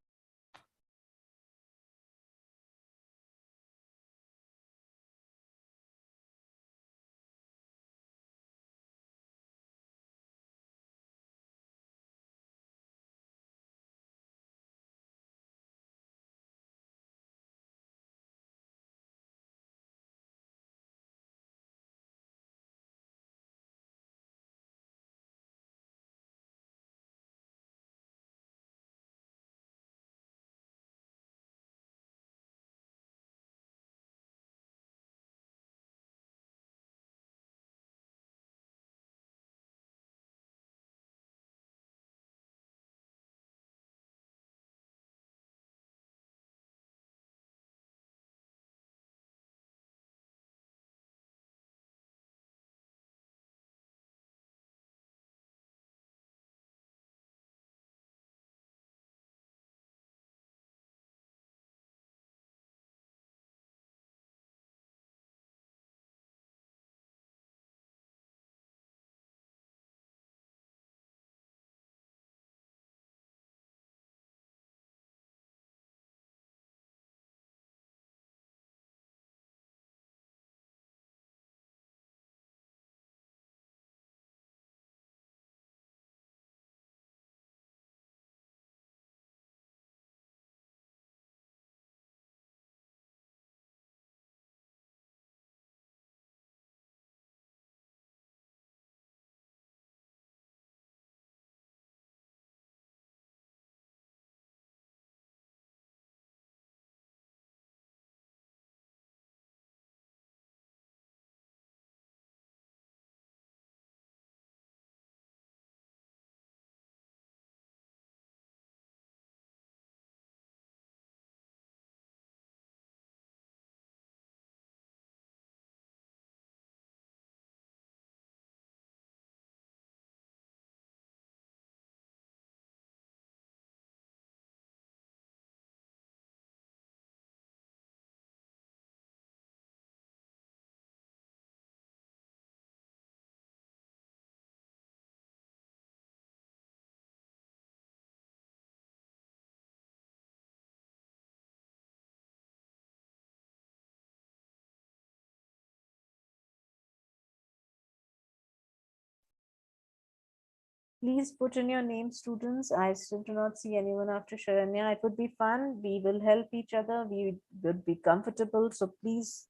Please put in your name, students. I still do not see anyone after Sharanya. It would be fun. We will help each other. We would be comfortable. So please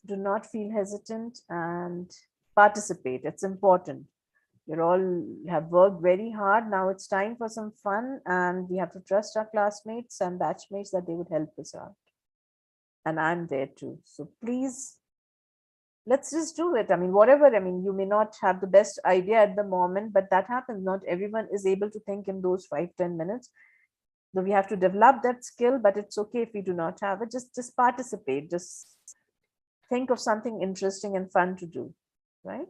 do not feel hesitant and participate. It's important. You all have worked very hard. Now it's time for some fun, and we have to trust our classmates and batchmates that they would help us out. And I'm there too. So please, let's just do it. I mean, whatever, I mean, you may not have the best idea at the moment, but that happens. Not everyone is able to think in those 5-10 minutes. So we have to develop that skill, but it's okay if we do not have it. Just participate. Just think of something interesting and fun to do, right?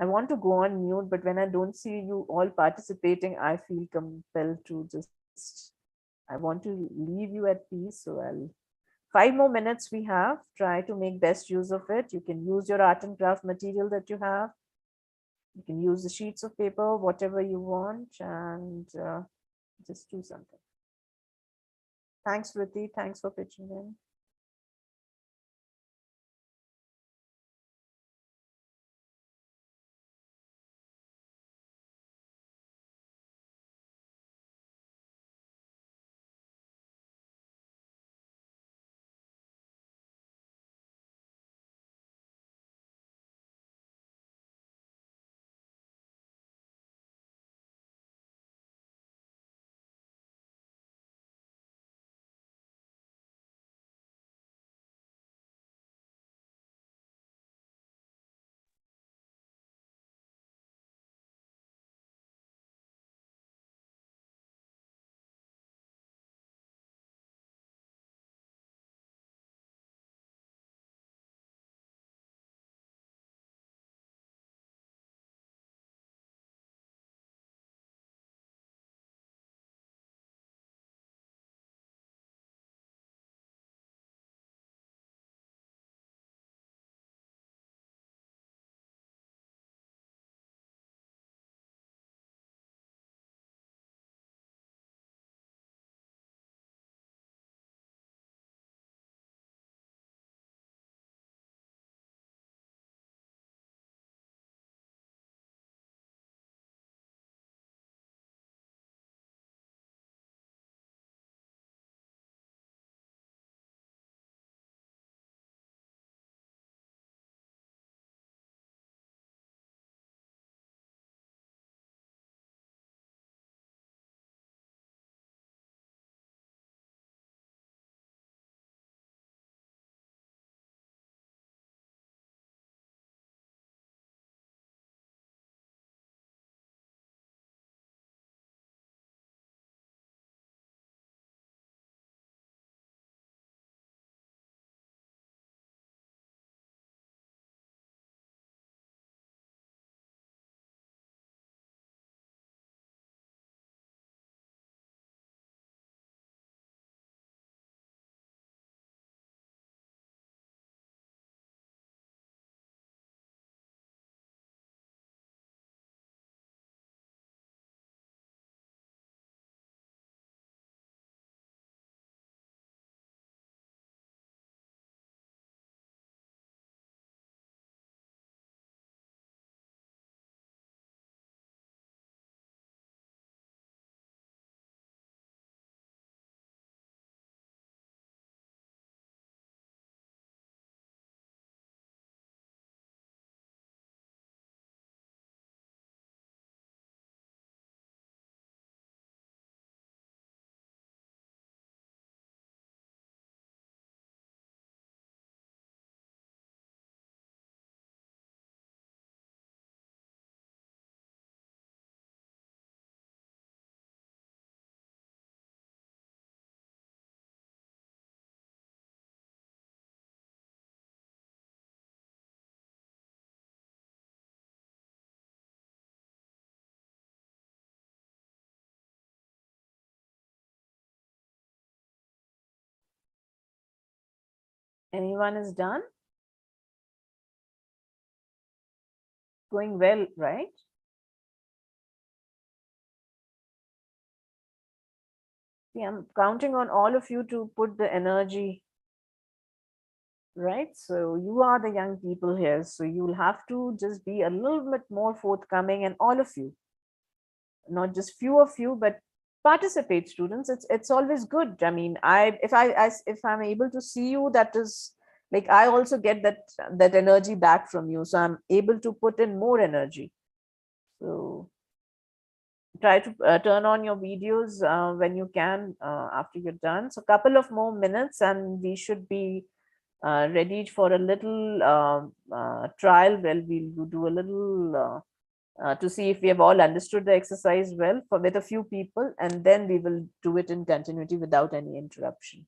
I want to go on mute, but when I don't see you all participating, I feel compelled to just, I want to leave you at peace. So I'll 5 more minutes we have. Try to make best use of it. You can use your art and craft material that you have. You can use the sheets of paper, whatever you want, and just do something. Thanks, Rithi. Thanks for pitching in. Anyone is done? Going well, right? See, I'm counting on all of you to put the energy right? So you are the young people here. So you'll have to just be a little bit more forthcoming, and all of you, not just few of you, but participate, students. It's always good. I mean, if I'm able to see you, that is like I also get that energy back from you. So I'm able to put in more energy. So try to turn on your videos when you can after you're done. So a couple of more minutes and we should be ready for a little trial. Well, we'll do a little to see if we have all understood the exercise well with a few people, and then we will do it in continuity without any interruption.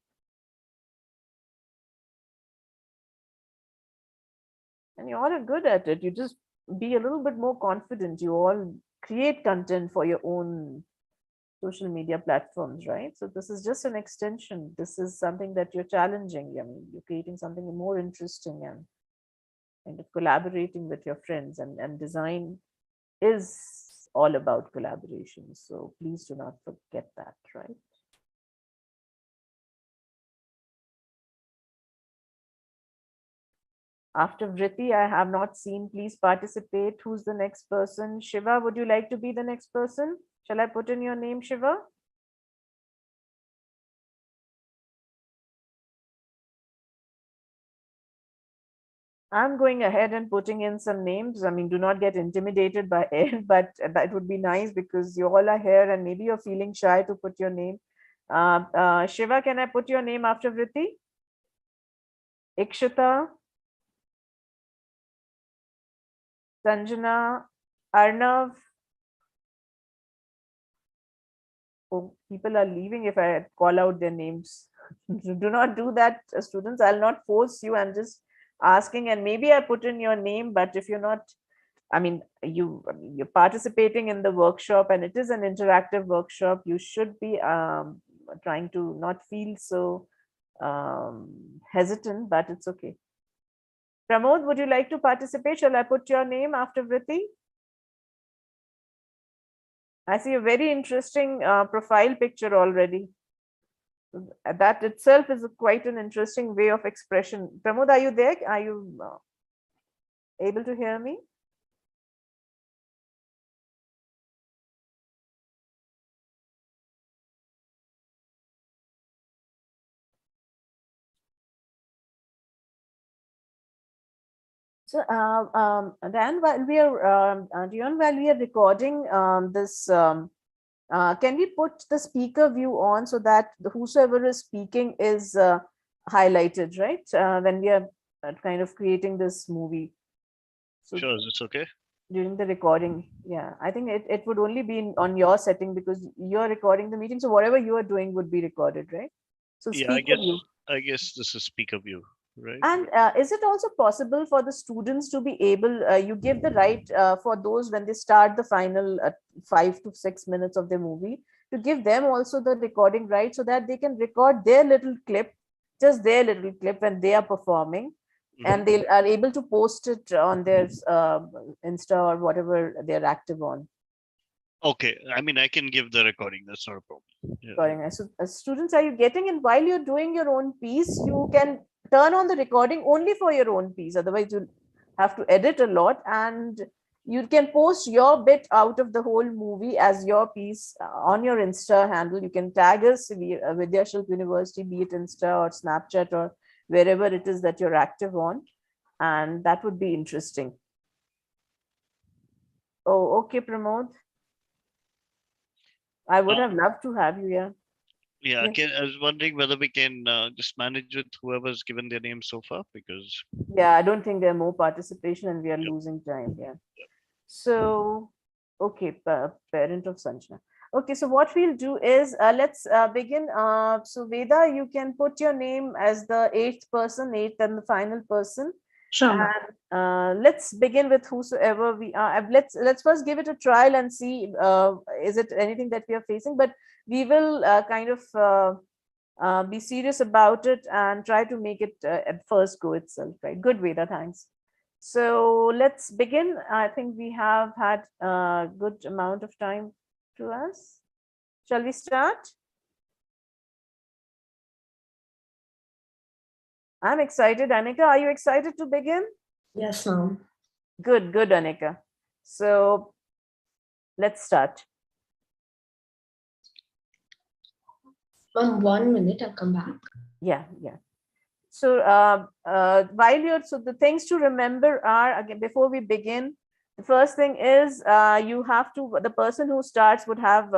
And you all are good at it. You just be a little bit more confident. You all create content for your own social media platforms, right? So this is just an extension. This is something that you're challenging. I mean, you're creating something more interesting and kind of collaborating with your friends, and design is all about collaboration. So please do not forget that, right? After Vritti, I have not seen. Please participate. Who's the next person? Shiva, would you like to be the next person? Shall I put in your name, Shiva? I'm going ahead and putting in some names. I mean, do not get intimidated by it, but that would be nice because you all are here and maybe you're feeling shy to put your name. Shiva, can I put your name after Vritti? Ikshita, Sanjana, Arnav. Oh, people are leaving if I call out their names. Do not do that, students. I'll not force you. I'm just asking, and maybe I put in your name, but if you're not, I mean, you're participating in the workshop and it is an interactive workshop, you should be trying to not feel so hesitant, but it's okay. Pramod, would you like to participate? Shall I put your name after Vritti? I see a very interesting profile picture already. That itself is quite an interesting way of expression. Pramod, are you there? Are you able to hear me? So, Dan, while we are, Dion, while we are recording this, can we put the speaker view on so that whosoever is speaking is highlighted, right? When we are kind of creating this movie. So sure, is this okay? during the recording, yeah, I think it would only be on your setting because you're recording the meeting. So whatever you are doing would be recorded, right? So Yeah, speaker view. I guess this is speaker view, right? And is it also possible for the students to be able, you give the right for those when they start the final 5 to 6 minutes of the movie, to give them also the recording right so that they can record their little clip, just their little clip when they are performing, and they are able to post it on their Insta or whatever they're active on. Okay, I mean, I can give the recording. That's not a problem. Yeah. Recording. So, students, are you getting in? While you're doing your own piece, you can turn on the recording only for your own piece. Otherwise, you'll have to edit a lot, and you can post your bit out of the whole movie as your piece on your Insta handle. You can tag us, Vidyashilp University, be it Insta or Snapchat or wherever it is that you're active on, and that would be interesting. Oh, okay, Pramod. I would have loved to have you here. Yeah, I was wondering whether we can just manage with whoever's given their name so far, because yeah, I don't think there are more participation and we are losing time. Yeah. So, okay, parent of Sanjana. Okay, so what we'll do is let's begin. So Veda, you can put your name as the eighth and the final person. Sure. And let's begin with whosoever we are. Let's first give it a trial and see is it anything that we are facing. But we will kind of be serious about it and try to make it at first go itself. Right? Good, Veda. Thanks. So let's begin. I think we have had a good amount of time to us. Shall we start? I'm excited. Anika, are you excited to begin? Yes, ma'am. Good, Anika. So let's start. Ma'am, 1 minute, I'll come back. Yeah. So so the things to remember are, again, before we begin, the first thing is the person who starts would have,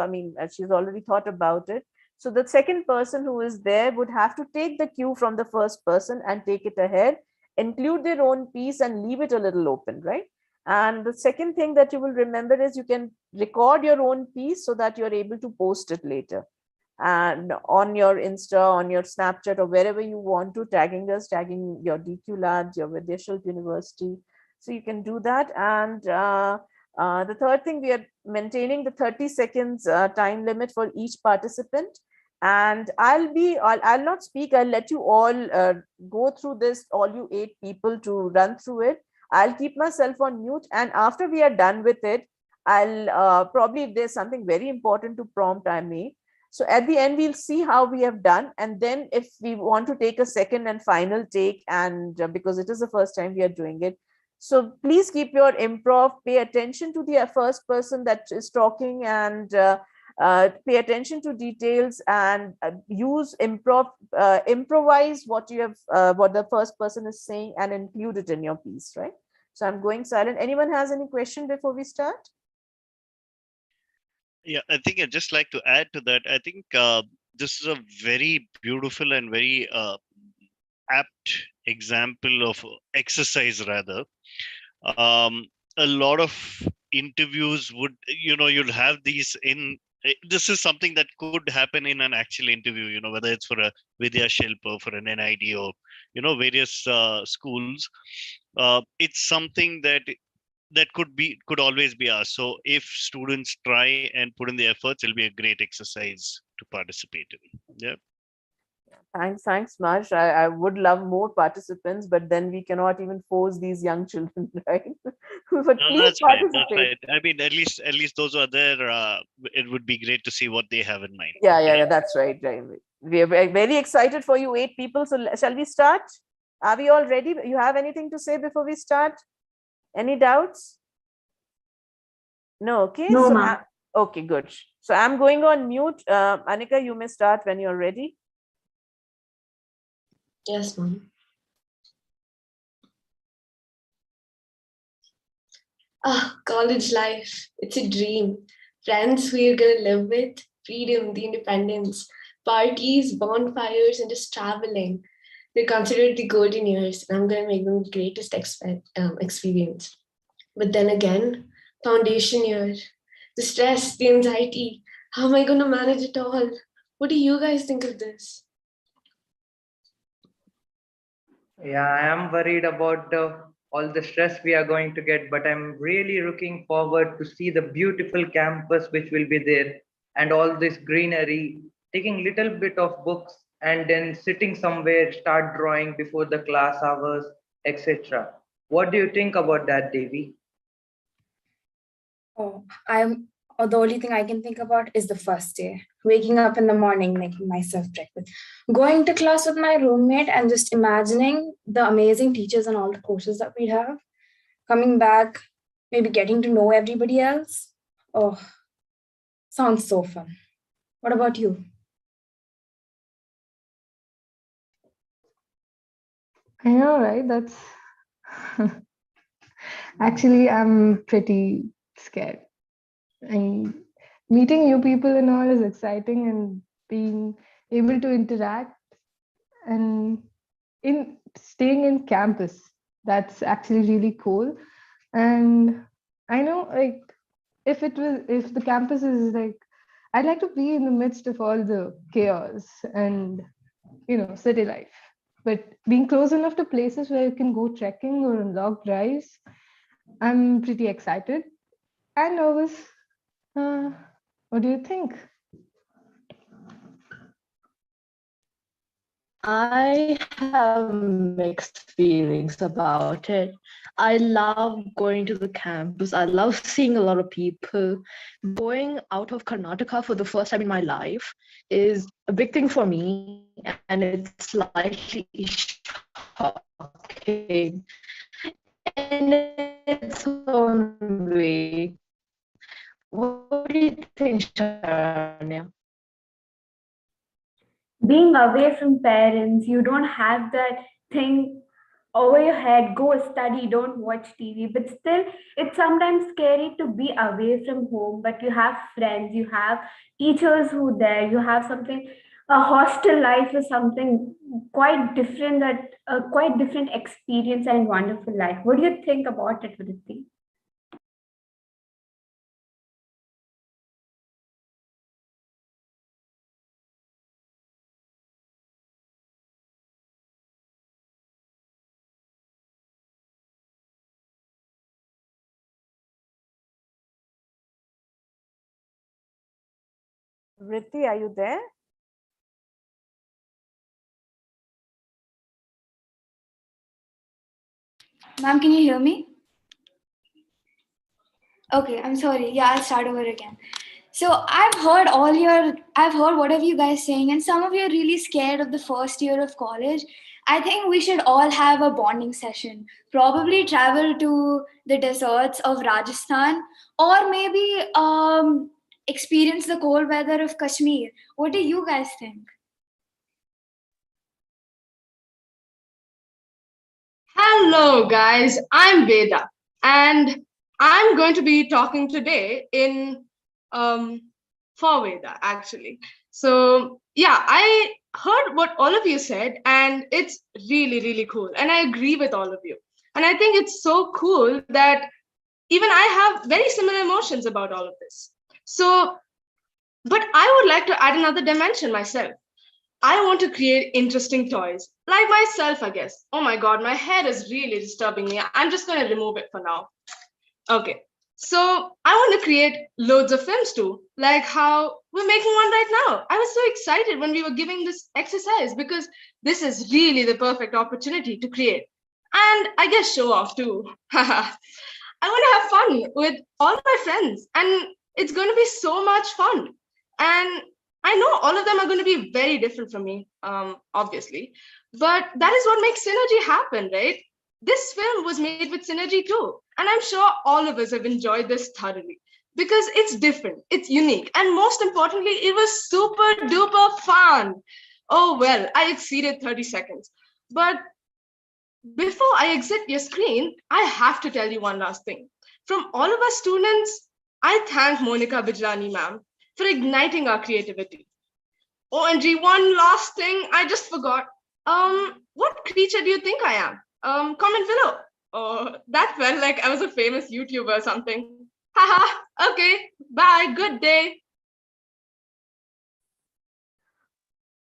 she's already thought about it. So the second person who is there would have to take the cue from the first person and take it ahead, include their own piece and leave it a little open, right? And the second thing that you will remember is you can record your own piece so that you're able to post it later. And on your Insta, on your Snapchat, or wherever you want to, tagging your DQ Labs, your Vidyashilp University. So you can do that. And the third thing, we are maintaining the 30 seconds time limit for each participant. And I'll not speak. I'll let you all go through this, all you 8 people, to run through it. I'll keep myself on mute. And after we are done with it, I'll probably, if there's something very important to prompt, I may. So at the end, we'll see how we have done. And then if we want to take a second and final take, and because it is the first time we are doing it, so please keep your improv, pay attention to the first person that is talking, and pay attention to details, and improvise what you have, what the first person is saying, and include it in your piece, right? So I'm going silent. Anyone has any question before we start? Yeah, I think I'd just like to add to that. I think this is a very beautiful and very apt example of exercise, rather. A lot of interviews would, you'll have these this is something that could happen in an actual interview, whether it's for a Vidyashilp or for an NID or, various schools. It's something that could always be asked. So if students try and put in the efforts, it'll be a great exercise to participate in. Yeah. Thanks, Marsh. I would love more participants, but then we cannot even force these young children, right? But No, please that's fine. participate. That's fine. I mean, at least those who are there, it would be great to see what they have in mind. Yeah, that's right. We are very excited for you 8 people. So shall we start? Are we all ready? You have anything to say before we start? Any doubts? No, okay. No, so ma'am. okay, good. So I'm going on mute. Anika, you may start when you're ready. Yes, ma'am. College life. It's a dream. Friends who you're going to live with, freedom, the independence, parties, bonfires, and just traveling. They're considered the golden years, and I'm going to make them the greatest experience. But then again, foundation year, the stress, the anxiety. How am I going to manage it all? What do you guys think of this? Yeah, I am worried about all the stress we are going to get, but I'm really looking forward to see the beautiful campus which will be there and all this greenery, taking little bit of books and then sitting somewhere, start drawing before the class hours, etc. What do you think about that, Devi? Oh, the only thing I can think about is the first day. Waking up in the morning, making myself breakfast, going to class with my roommate and just imagining the amazing teachers and all the courses that we have. Coming back, maybe getting to know everybody else. Oh, sounds so fun. What about you? I know, right? That's actually, I'm pretty scared. And meeting new people and all is exciting, and being able to interact and in staying in campus, that's actually really cool. And I know, like, if the campus is like, I'd like to be in the midst of all the chaos and city life, but being close enough to places where you can go trekking or on log drives, I'm pretty excited and nervous. What do you think? I have mixed feelings about it. I love going to the campus. I love seeing a lot of people. Going out of Karnataka for the first time in my life is a big thing for me, and it's slightly talking in its own way. What do you think, Sharanya? Being away from parents, you don't have that thing over your head, go study, don't watch TV. But still, it's sometimes scary to be away from home, but you have friends, you have teachers who there, you have something. A hostel life is something quite different, that a quite different experience and wonderful life. What do you think about it, Vritti? Vritti, are you there? Ma'am, can you hear me? Okay, I'm sorry. Yeah, I'll start over again. So I've heard whatever you guys saying, and some of you are really scared of the first year of college. I think we should all have a bonding session. Probably travel to the deserts of Rajasthan, or maybe experience the cold weather of Kashmir. What do you guys think? Hello, guys. I'm Veda, and I'm going to be talking today in for Veda, actually. So, yeah, I heard what all of you said, and it's really, really cool. And I agree with all of you. And I think it's so cool that even I have very similar emotions about all of this. So, but I would like to add another dimension myself. I want to create interesting toys, like myself, I guess. Oh my God, my hair is really disturbing me. I'm just going to remove it for now. Okay. So I want to create loads of films too, like how we're making one right now. I was so excited when we were giving this exercise because this is really the perfect opportunity to create. And I guess show off too. I want to have fun with all my friends, and it's going to be so much fun. And I know all of them are going to be very different from me, obviously, but that is what makes synergy happen, right? This film was made with synergy too, and I'm sure all of us have enjoyed this thoroughly because it's different, it's unique, and most importantly, it was super duper fun. Oh, well, I exceeded 30 seconds, but before I exit your screen, I have to tell you one last thing. From all of us students, I thank Monika Bijlani ma'am for igniting our creativity. OMG, one last thing I just forgot. What creature do you think I am? Comment below. Oh, that felt like I was a famous YouTuber or something. Haha, okay, bye, good day.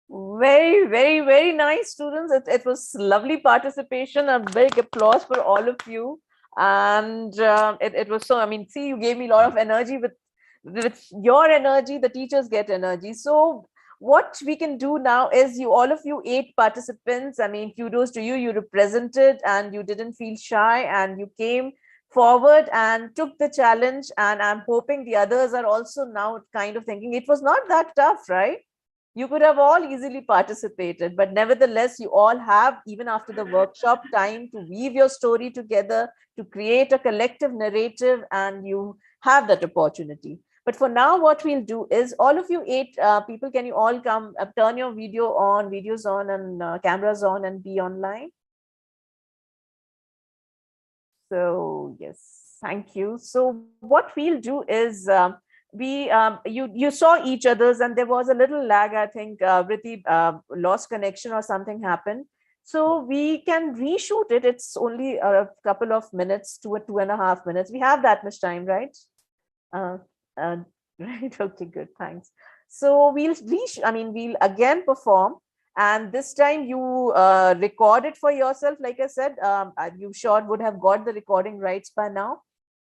Very, very, very nice, students. It was lovely participation. A big applause for all of you. And it was so, I mean, see, you gave me a lot of energy. With your energy, the teachers get energy. So what we can do now is all of you 8 participants, I mean, kudos to you. You represented and you didn't feel shy and you came forward and took the challenge. And I'm hoping the others are also now kind of thinking it was not that tough, right? You could have all easily participated, but nevertheless, you all have, even after the workshop, time to weave your story together, to create a collective narrative, and you have that opportunity. But for now, what we'll do is all of you 8 people, can you all come, turn your videos on and cameras on and be online? So yes, thank you. So what we'll do is, you saw each other's and there was a little lag. I think Vritti lost connection or something happened. So we can reshoot it. It's only a couple of minutes, 2.5 minutes. We have that much time, right? Right. Okay, good. Thanks. So we'll again perform. And this time you record it for yourself. Like I said, you sure would have got the recording rights by now.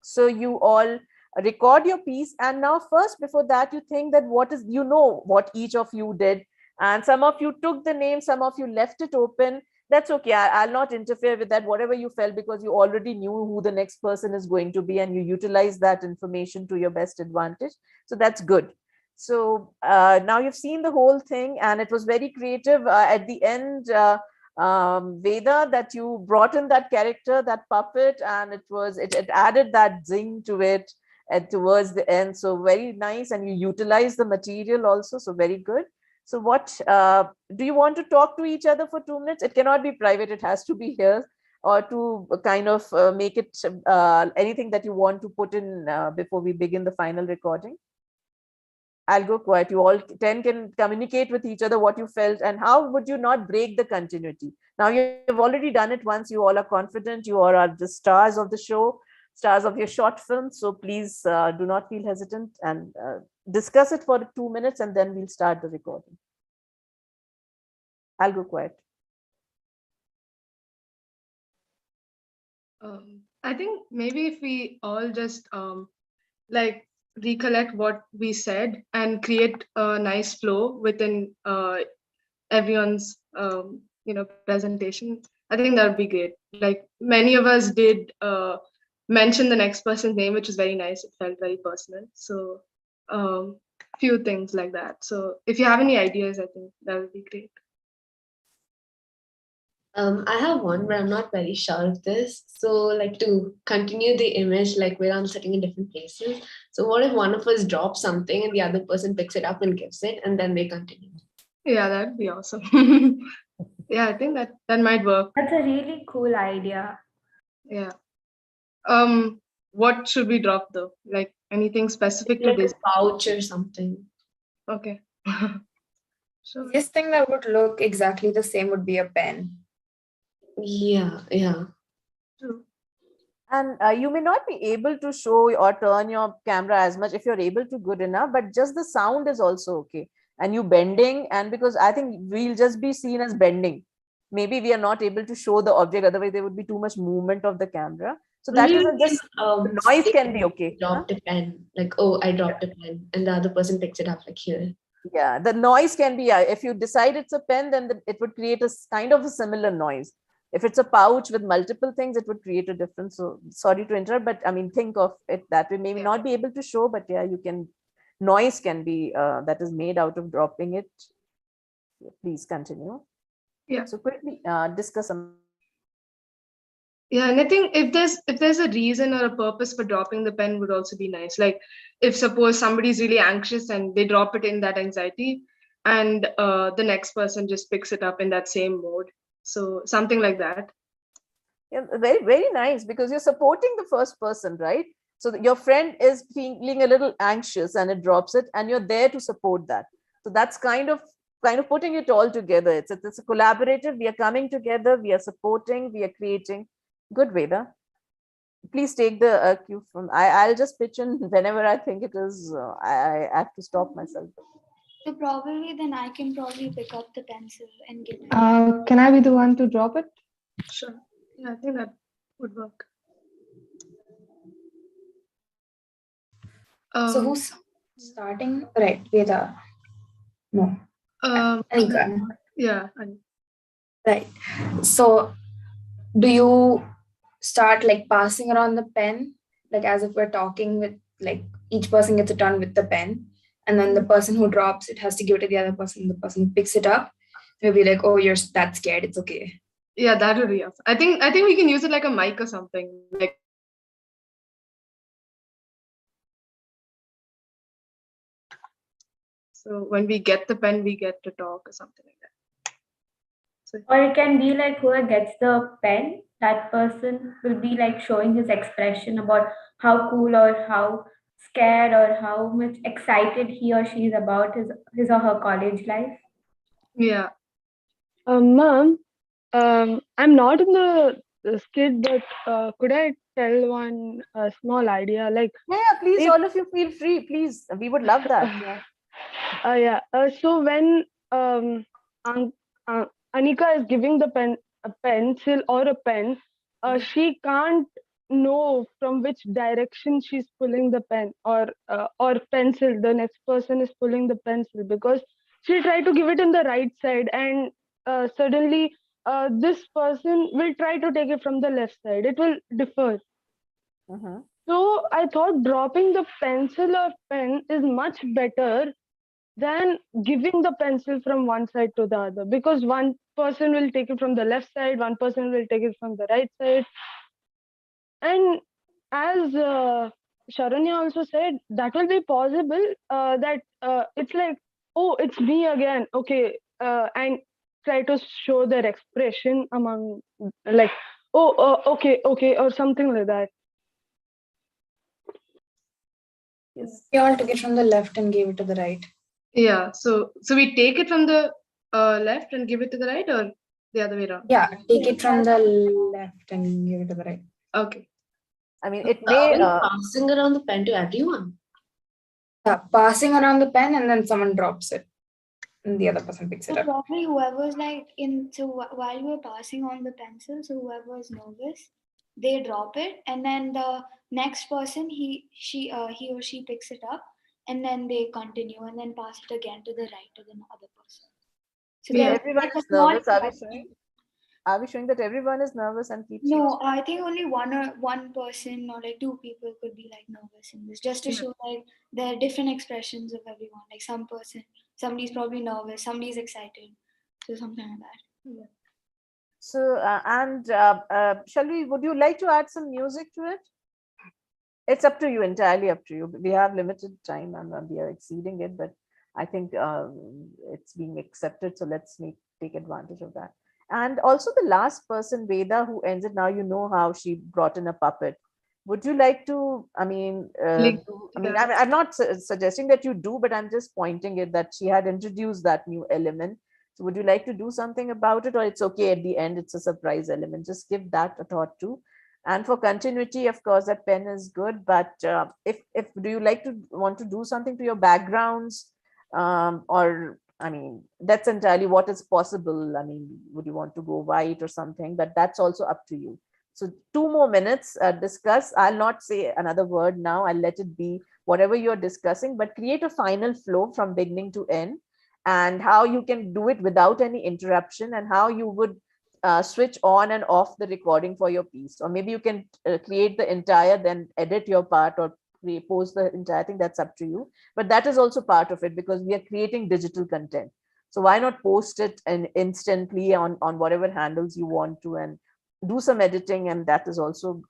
So you all record your piece. And now first, before that, you think that what each of you did. And some of you took the name, some of you left it open. That's okay. I'll not interfere with that, whatever you felt, because you already knew who the next person is going to be and you utilize that information to your best advantage. So that's good. So now you've seen the whole thing and it was very creative. At the end, Veda, that you brought in that character, that puppet, and it added that zing to it towards the end. So very nice, and you utilize the material also. So very good. So what do you want to talk to each other for 2 minutes? It cannot be private. It has to be here, or to kind of make it anything that you want to put in before we begin the final recording. I'll go quiet. You all 10 can communicate with each other what you felt and how would you not break the continuity. Now you've already done it once. You all are confident. You all are the stars of the show, stars of your short film. So please do not feel hesitant and discuss it for 2 minutes and then we'll start the recording. I'll go quiet. I think maybe if we all just like recollect what we said and create a nice flow within everyone's presentation, I think that would be great. Like many of us did mention the next person's name, which is very nice. It felt very personal. So few things like that. So if you have any ideas, I think that would be great. I have one, but I'm not very sure of this. So, like to continue the image, like where I'm sitting in different places. So, what if one of us drops something and the other person picks it up and gives it, and then they continue? Yeah, that'd be awesome. Yeah, I think that might work. That's a really cool idea. Yeah. What should we drop though? Like anything specific like to this? A pouch or something. Okay. So this thing that would look exactly the same would be a pen. Yeah. True. And you may not be able to show or turn your camera as much if you're able to good enough, but just the sound is also okay. And you bending, and because I think we'll just be seen as bending. Maybe we are not able to show the object, otherwise there would be too much movement of the camera. So that is just the noise can be okay. Dropped a pen, like, oh, I dropped a pen, and the other person picks it up like here. Yeah, the noise can be, if you decide it's a pen, then it would create a kind of a similar noise. If it's a pouch with multiple things, it would create a difference. So sorry to interrupt, but I mean, think of it that way. Maybe not be able to show, but yeah, you can, noise can be that is made out of dropping it. Please continue. Yeah. So quickly discuss. Yeah, and I think if there's a reason or a purpose for dropping the pen would also be nice. Like if suppose somebody's really anxious and they drop it in that anxiety, and the next person just picks it up in that same mode. So something like that. Yeah, very, very nice, because you're supporting the first person, right? So your friend is feeling a little anxious and it drops it, and you're there to support that. So that's kind of putting it all together. It's a collaborative. We are coming together. We are supporting. We are creating. Good, Veda. Please take the cue from. I'll just pitch in whenever I think it is. I have to stop myself. So probably then I can probably pick up the pencil and give it. Can I be the one to drop it? Sure. Yeah, I think that would work. So who's starting? Right, Veda. No. Anika. Yeah. Right. So do you start like passing around the pen, like as if we're talking with, like each person gets a turn with the pen, and then the person who drops it has to give it to the other person. The person who picks it up will be like, "Oh, you're that scared. It's okay." Yeah, that would be awesome. I think we can use it like a mic or something. Like so when we get the pen, we get to talk or something like that. So, or it can be like whoever gets the pen, that person will be like showing his expression about how cool or how scared or how much excited he or she is about his or her college life. Yeah. Ma'am, I'm not in the skit, but could I tell one small idea? Like, yeah, please, all of you feel free. Please, we would love that. Yeah. So when Anika is giving the a pencil or a pen, she can't know from which direction she's pulling the pen or pencil. The next person is pulling the pencil because she'll try to give it in the right side, and suddenly this person will try to take it from the left side. It will differ. So I thought dropping the pencil or pen is much better than giving the pencil from one side to the other, because one person will take it from the left side, one person will take it from the right side. And as Sharanya also said, that will be possible, that it's like, oh, it's me again, okay, and try to show their expression among, like, oh, okay, or something like that. Yes. We all took it from the left and gave it to the right. Yeah, so we take it from the left and give it to the right, or the other way around? Yeah, take it from the left and give it to the right. Okay. I mean, it may... passing around the pen to everyone? Yeah, passing around the pen and then someone drops it. And the other person picks it So up. probably whoever's like while we're passing on the pencil, so whoever is nervous, they drop it, and then the next person, he or she picks it up, and then they continue and then pass it again to the right to the other person. So everyone is nervous. Are we showing that everyone is nervous and keeps? No, I think only one person or like two people could be like nervous in this, just to show like there are different expressions of everyone. Like somebody's probably nervous, somebody's excited, so something like that. Yeah. So would you like to add some music to it? It's up to you, entirely up to you. We have limited time and we are exceeding it, but I think it's being accepted. So let's take advantage of that. And also the last person, Veda, who ends it now, you know how she brought in a puppet. Would you like to, I'm not suggesting that you do, but I'm just pointing it that she had introduced that new element. So would you like to do something about it, or it's okay at the end, it's a surprise element? Just give that a thought too. And for continuity, of course, that pen is good, but if do you want to do something to your backgrounds, or that's entirely what is possible. Would you want to go white or something? But that's also up to you. So 2 more minutes, discuss. I'll not say another word now. I'll let it be whatever you're discussing, but create a final flow from beginning to end, and how you can do it without any interruption, and how you would switch on and off the recording for your piece. Or maybe you can create the entire, then edit your part, or post the entire thing. That's up to you, but that is also part of it, because we are creating digital content. So why not post it and instantly on whatever handles you want to, and do some editing, and that is also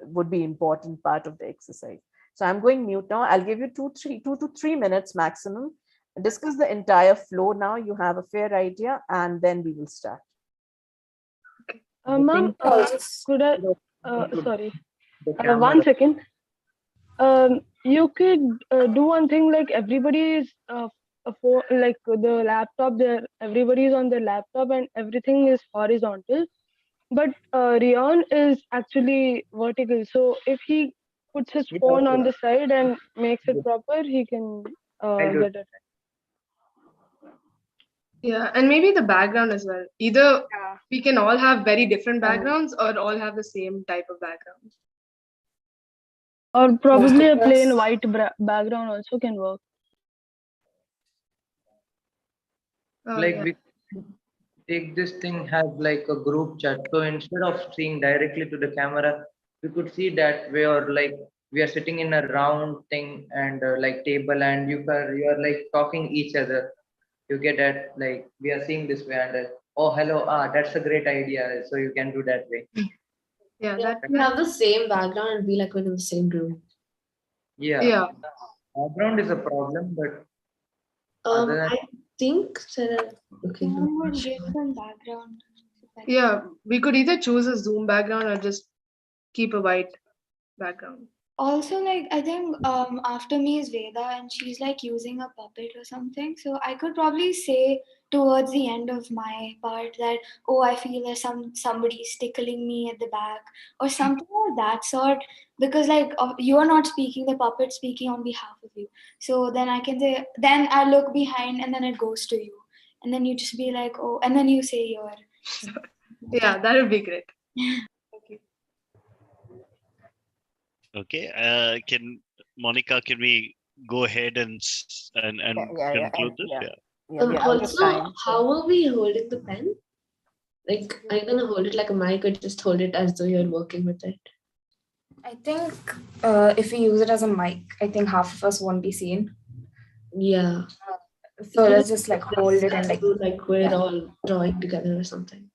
would be important part of the exercise. So I'm going mute now. I'll give you 2 to 3 minutes maximum. Discuss the entire flow now. You have a fair idea, and then we will start. Ma'am, could I? Sorry, 1 second. You could do one thing, like everybody is like the laptop there, everybody is on their laptop and everything is horizontal, but Rion is actually vertical. So if he puts his phone on the side and makes it proper, he can get it. Yeah, and maybe the background as well. Either we can all have very different backgrounds, or all have the same type of background. Or probably a plain white background also can work. We take this thing, have like a group chat. So instead of seeing directly to the camera, we could see that we are sitting in a round thing and like table, and you are like talking each other. You get that, like we are seeing this way, and oh hello, that's a great idea. So you can do that way. Yeah, that we have the same background and be like we're in the same group. Yeah. Background is a problem, but I think okay. Different background. Yeah, we could either choose a Zoom background or just keep a white background. Also, like I think after me is Veda, and she's like using a puppet or something. So I could probably say towards the end of my part that, oh, I feel there's somebody's tickling me at the back or something of that sort, because like you are not speaking, the puppet speaking on behalf of you. So then I can say, then I look behind and then it goes to you, and then you just be like, oh, and then you say your. Yeah, that would be great. Okay, Monika, can we go ahead and conclude this? Yeah. Also, how are we holding the pen? Like, are you gonna hold it like a mic, or just hold it as though you're working with it? I think if we use it as a mic, I think half of us won't be seen. Yeah. So let's just like hold it and like we're all drawing together or something.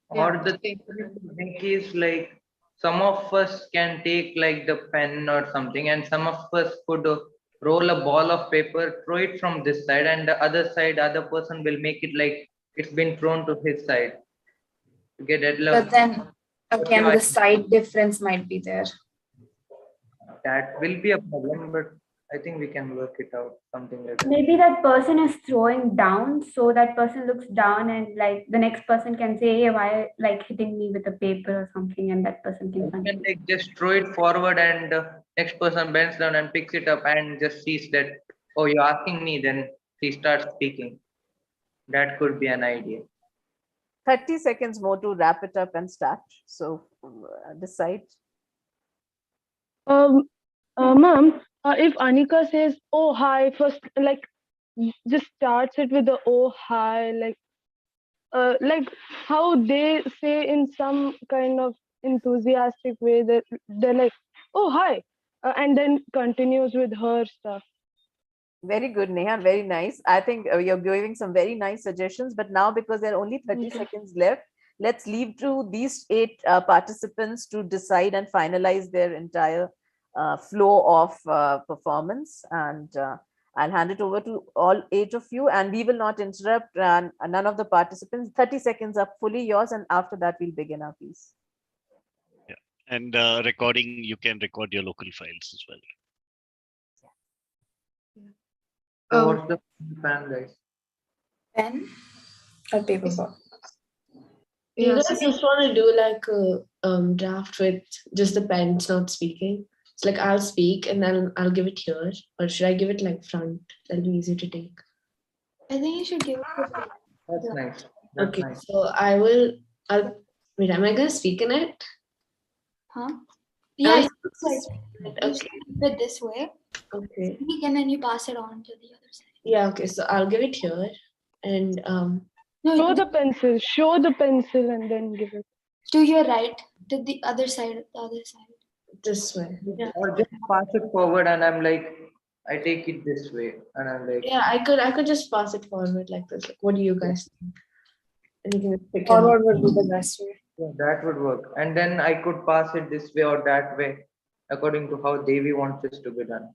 Or the thing to make is like some of us can take like the pen or something, and some of us could roll a ball of paper, throw it from this side, and the other side, other person will make it like it's been thrown to his side to get at But then again, the side difference might be there. That will be a problem, but I think we can work it out, something like that. Maybe that person is throwing down, so that person looks down, and like the next person can say, "Hey, why like hitting me with a paper or something?" And that person can You can continue. like just throw it forward, and next person bends down and picks it up and just sees that, oh, you're asking me, then he starts speaking. That could be an idea. 30 seconds more to wrap it up and start. So decide. Ma'am, if Anika says, "Oh hi," first like just starts it with the "Oh hi," like how they say in some kind of enthusiastic way that they're like, "Oh hi," and then continues with her stuff. Very good, Neha. Very nice. I think you're giving some very nice suggestions. But now, because there are only 30 seconds left, let's leave to these 8 participants to decide and finalize their entire flow of performance. And I'll hand it over to all 8 of you, and we will not interrupt none of the participants. 30 seconds are fully yours, and after that, we'll begin our piece. Yeah. And recording, you can record your local files as well. So what's the pen, guys? Pen or paper box? Do you guys just want to do like a draft with just the pens not speaking? It's like I'll speak and then I'll give it here, or should I give it like front? That'll be easier to take. I think you should give it. That's nice. That's Okay, nice. so wait, am I gonna speak in it? Huh? Yeah, I'll you keep it this way. Okay. Speak and then you pass it on to the other side. Yeah, okay, so I'll give it here and Show the pencil, and then give it. To your right, to the other side, This way. Yeah. Or just pass it forward, and I'm like, I take it this way, and I'm like, Yeah, I could just pass it forward like this. Like, what do you guys think? And you can pick Forward would be the best way. yeah, that would work. And then I could pass it this way or that way, according to how Devi wants this to be done.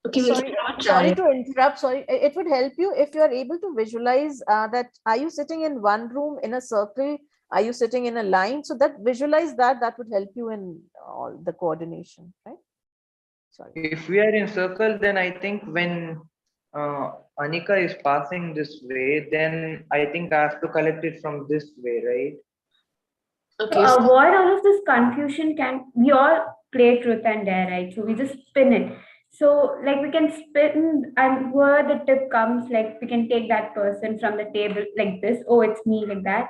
Okay, sorry to interrupt. Sorry, it would help you if you are able to visualize that. Are you sitting in one room in a circle? Are you sitting in a line? So that visualize that would help you in all the coordination, right? Sorry. If we are in circle, then I think when Anika is passing this way, then I think I have to collect it from this way, right? Okay. To avoid all of this confusion, we all play truth and dare, right? So we just spin it. So like we can spin, and where the tip comes, like we can take that person from the table like this. Oh, it's me, like that.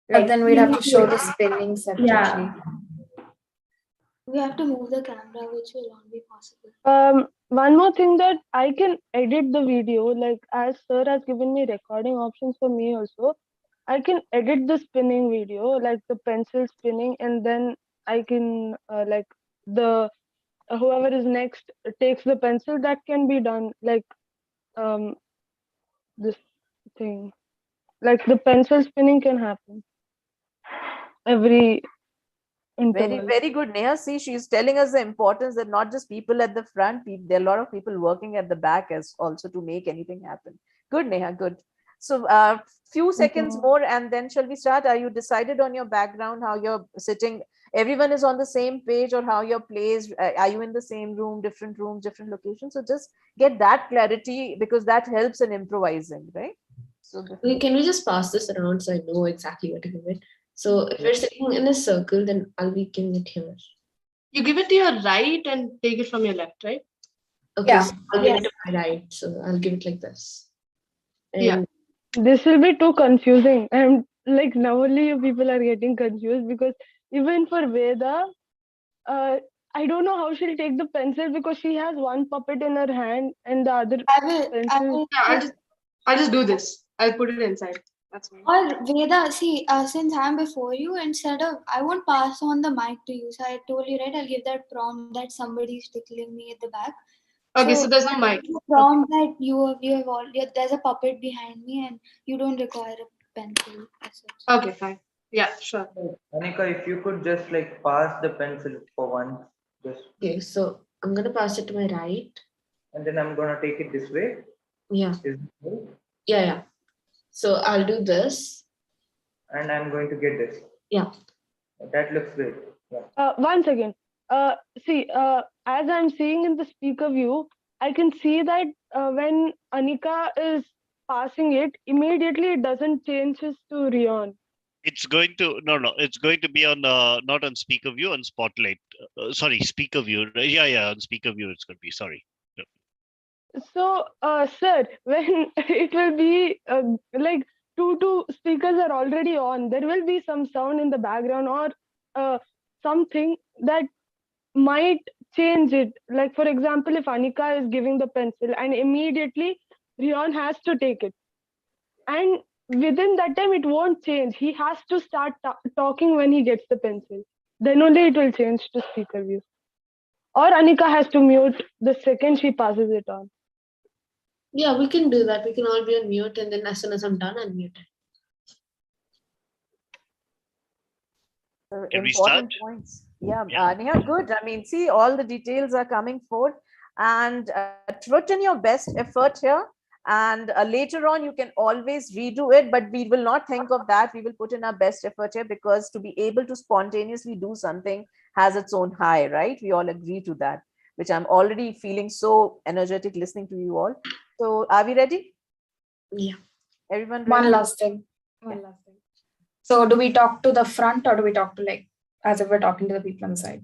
But then we'd have to show the spinning separately. Yeah. We have to move the camera, which will not be possible. One more thing, that I can edit the video, like as sir has given me recording options for me also. I can edit the spinning video, like the pencil spinning, and then I can like the whoever is next takes the pencil. That can be done, like this thing, like the pencil spinning can happen every interval. Very good, Neha. See, she's telling us the importance that not just people at the front, there are a lot of people working at the back as also to make anything happen. Good, Neha, good. So few seconds more, and then shall we start? Are you decided on your background, how you're sitting? Everyone is on the same page, or how you're placed? Are you in the same room, different rooms, different locations? So just get that clarity, because that helps in improvising, right? So can we just pass this around so I know exactly what to give it? So if we're sitting in a circle, then I'll be giving it here. You give it to your right and take it from your left, right? Okay, yeah. So I'll give it to my right. So I'll give it like this. And yeah. This will be too confusing. And like now only you people are getting confused, because even for Veda, I don't know how she'll take the pencil, because she has one puppet in her hand and the other pencil. I'll just do this. I'll put it inside. That's fine. Or Veda, see, since I'm before you, instead of, I won't pass on the mic to you. So I told you, right, I'll give that prompt that somebody's tickling me at the back. Okay, so there's no mic. From that you have all there's a puppet behind me and you don't require a pencil. Okay, fine. Yeah, sure. Monika, if you could just like pass the pencil for once, just. Okay, so I'm gonna pass it to my right. And then I'm gonna take it this way. Yeah. Is it right? Yeah. So I'll do this. And I'm going to get this. Yeah. That looks great. Yeah. One second. See, as I'm seeing in the speaker view, I can see that when Anika is passing it, immediately it doesn't changes to Rion. It's going to it's going to be on not on speaker view, on spotlight. Sorry, speaker view. Yeah, on speaker view it's going to be. Sorry. So, sir, when it will be like two speakers are already on, there will be some sound in the background or something that might change it. Like, for example, if Anika is giving the pencil and immediately Rion has to take it. And within that time, it won't change. He has to start talking when he gets the pencil. Then only it will change to speaker view. Or Anika has to mute the second she passes it on. Yeah, we can do that. We can all be on mute, and then as soon as I'm done, I'll mute it. Can we Important start? points. Yeah, Neha, good. I mean, see, all the details are coming forward, and put in your best effort here. And later on, you can always redo it, but we will not think of that. We will put in our best effort here, because to be able to spontaneously do something has its own high, right? We all agree to that, which I'm already feeling so energetic listening to you all. So are we ready? Yeah. Everyone ready? One last thing. So do we talk to the front or do we talk to like as if we're talking to the people on the side?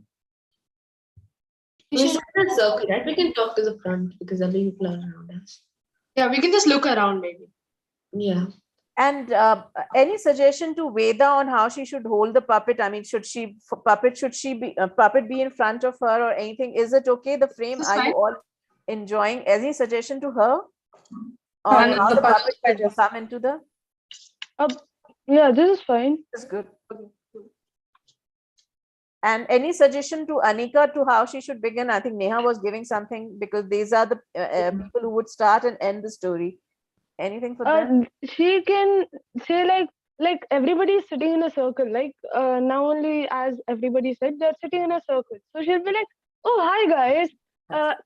We should have a circle, right? We can talk to the front because there'll be people around us. Yeah, we can just look around maybe. Yeah. And any suggestion to Veda on how she should hold the puppet? I mean, should she be in front of her or anything? Is it okay? The frame, are you all enjoying? Any suggestion to her on how the puppet should come into the? Yeah, this is fine. That's good. And any suggestion to Anika to how she should begin? I think Neha was giving something, because these are the people who would start and end the story. Anything for them? She can say like everybody is sitting in a circle. Like now only, as everybody said, they're sitting in a circle. So she'll be like, "Oh, hi guys,"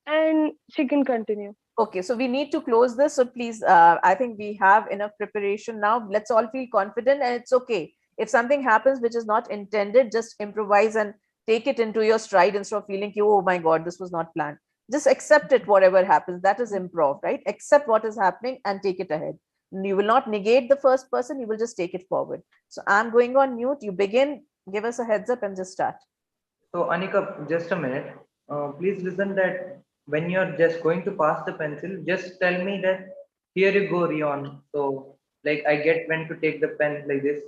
and she can continue. Okay, so we need to close this. So please, I think we have enough preparation now. Let's all feel confident, and it's okay. If something happens which is not intended, just improvise and take it into your stride instead of feeling, oh my God, this was not planned. Just accept it, whatever happens. That is improv, right? Accept what is happening and take it ahead. You will not negate the first person, you will just take it forward. So I'm going on mute. You begin, give us a heads up and just start. So Anika, just a minute. Please listen that when you're just going to pass the pencil, just tell me that here you go, Rion. So like I get when to take the pen like this.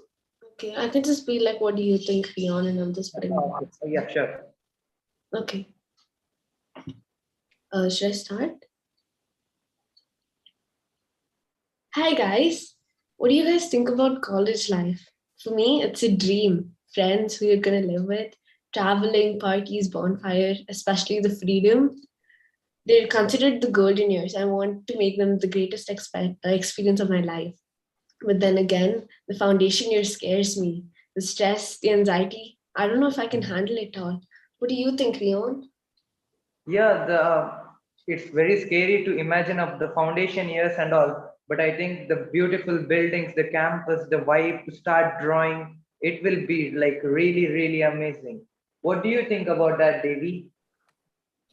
Okay, I can just be like, what do you think, Rion? And I'm just putting yeah, sure. Okay. Should I start? Hi guys. What do you guys think about college life? For me, it's a dream. Friends who you're gonna live with, traveling, parties, bonfire, especially the freedom. They're considered the golden years. I want to make them the greatest experience of my life. But then again, the foundation year scares me. The stress, the anxiety. I don't know if I can handle it all. What do you think, Rion? Yeah, it's very scary to imagine of the foundation years and all. But I think the beautiful buildings, the campus, the vibe to start drawing, it will be like really, really amazing. What do you think about that, Devi?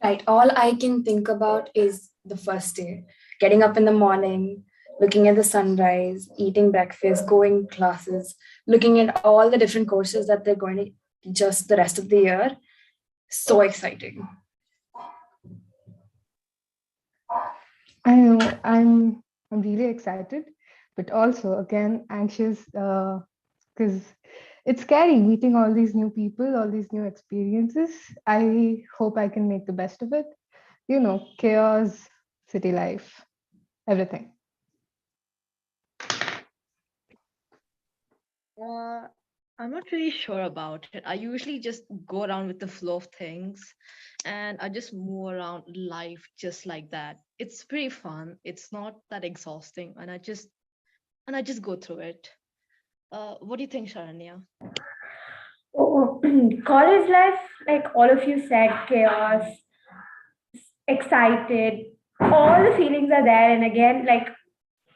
Right. All I can think about is the first day, getting up in the morning, looking at the sunrise, eating breakfast, going classes, looking at all the different courses that they're going to just the rest of the year. So exciting. I know, I'm really excited, but also again anxious because it's scary meeting all these new people, all these new experiences. I hope I can make the best of it. You know, chaos, city life, everything. I'm not really sure about it. I usually just go around with the flow of things and I just move around life just like that. It's pretty fun. It's not that exhausting and I just go through it. What do you think, Sharanya? Oh, college life, like all of you said, chaos, excited, all the feelings are there. And again, like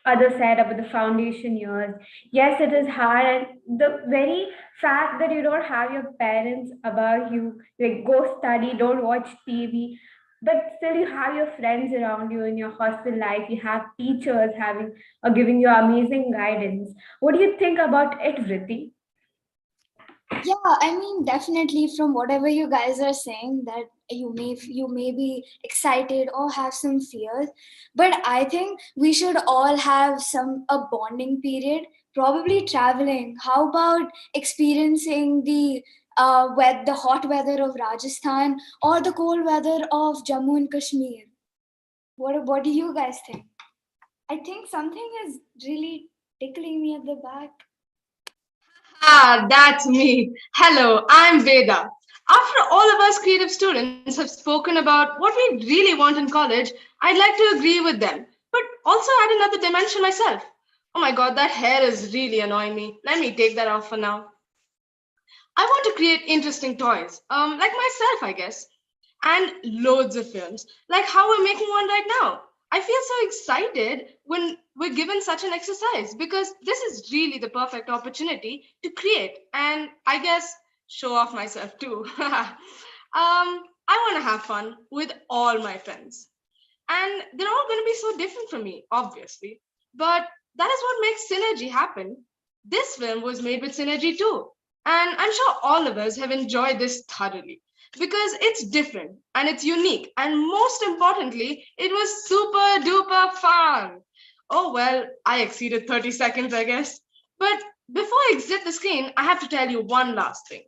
other said about the foundation years, yes, it is hard. And the very fact that you don't have your parents above you, like go study, don't watch TV, but still you have your friends around you in your hostel life, you have teachers having or giving you amazing guidance. What do you think about it, Vritti? Yeah, I mean, definitely from whatever you guys are saying, that you may be excited or have some fears, but I think we should all have a bonding period, probably traveling. How about experiencing the hot weather of Rajasthan or the cold weather of Jammu and Kashmir? What do you guys think? I think something is really tickling me at the back. Ah, that's me. Hello, I'm Veda. After all of us creative students have spoken about what we really want in college, I'd like to agree with them, but also add another dimension myself. Oh my god, that hair is really annoying me. Let me take that off for now. I want to create interesting toys, like myself, I guess, and loads of films, like how we're making one right now. I feel so excited when we're given such an exercise because this is really the perfect opportunity to create and I guess show off myself too. I want to have fun with all my friends, and they're all going to be so different from me, obviously. But that is what makes synergy happen. This film was made with synergy too. And I'm sure all of us have enjoyed this thoroughly because it's different and it's unique. And most importantly, it was super duper fun. Oh, well, I exceeded 30 seconds, I guess. But before I exit the screen, I have to tell you one last thing.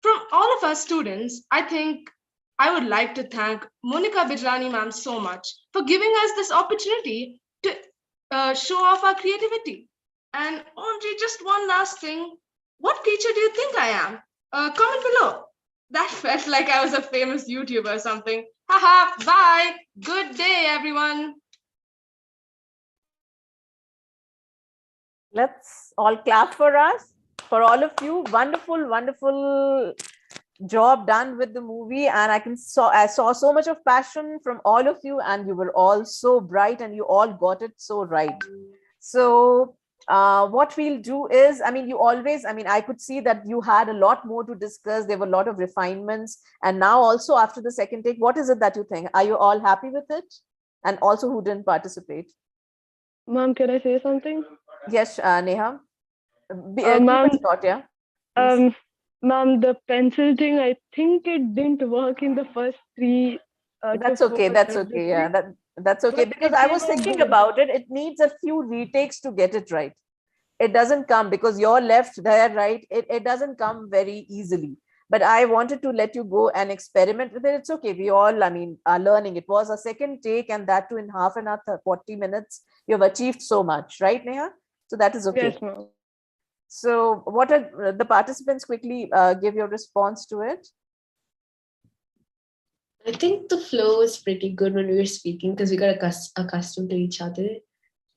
From all of us students, I think I would like to thank Monika Bijlani ma'am so much for giving us this opportunity to show off our creativity. And Andre, just one last thing. What teacher do you think I am? Comment below. That felt like I was a famous YouTuber or something. Haha, bye. Good day, everyone. Let's all clap for us, for all of you. Wonderful, wonderful job done with the movie. And I saw so much of passion from all of you, and you were all so bright and you all got it so right. So what we'll do is, I could see that you had a lot more to discuss. There were a lot of refinements. And now also after the second take, what is it that you think? Are you all happy with it? And also who didn't participate? Ma'am, can I say something? Yes, Neha. Ma'am, yeah. Ma'am, the pencil thing, I think it didn't work in the first three. That's okay. That's okay. Yeah, that's okay. Because I was thinking about it. It needs a few retakes to get it right. It doesn't come because you're left there, right? It doesn't come very easily. But I wanted to let you go and experiment with it. It's okay. We all, are learning. It was a second take, and that too in half an hour, 40 minutes. You've achieved so much, right, Neha? So that is okay. Yes, ma'am. So what are the participants? Quickly give your response to it. I think the flow was pretty good when we were speaking because we got accustomed to each other.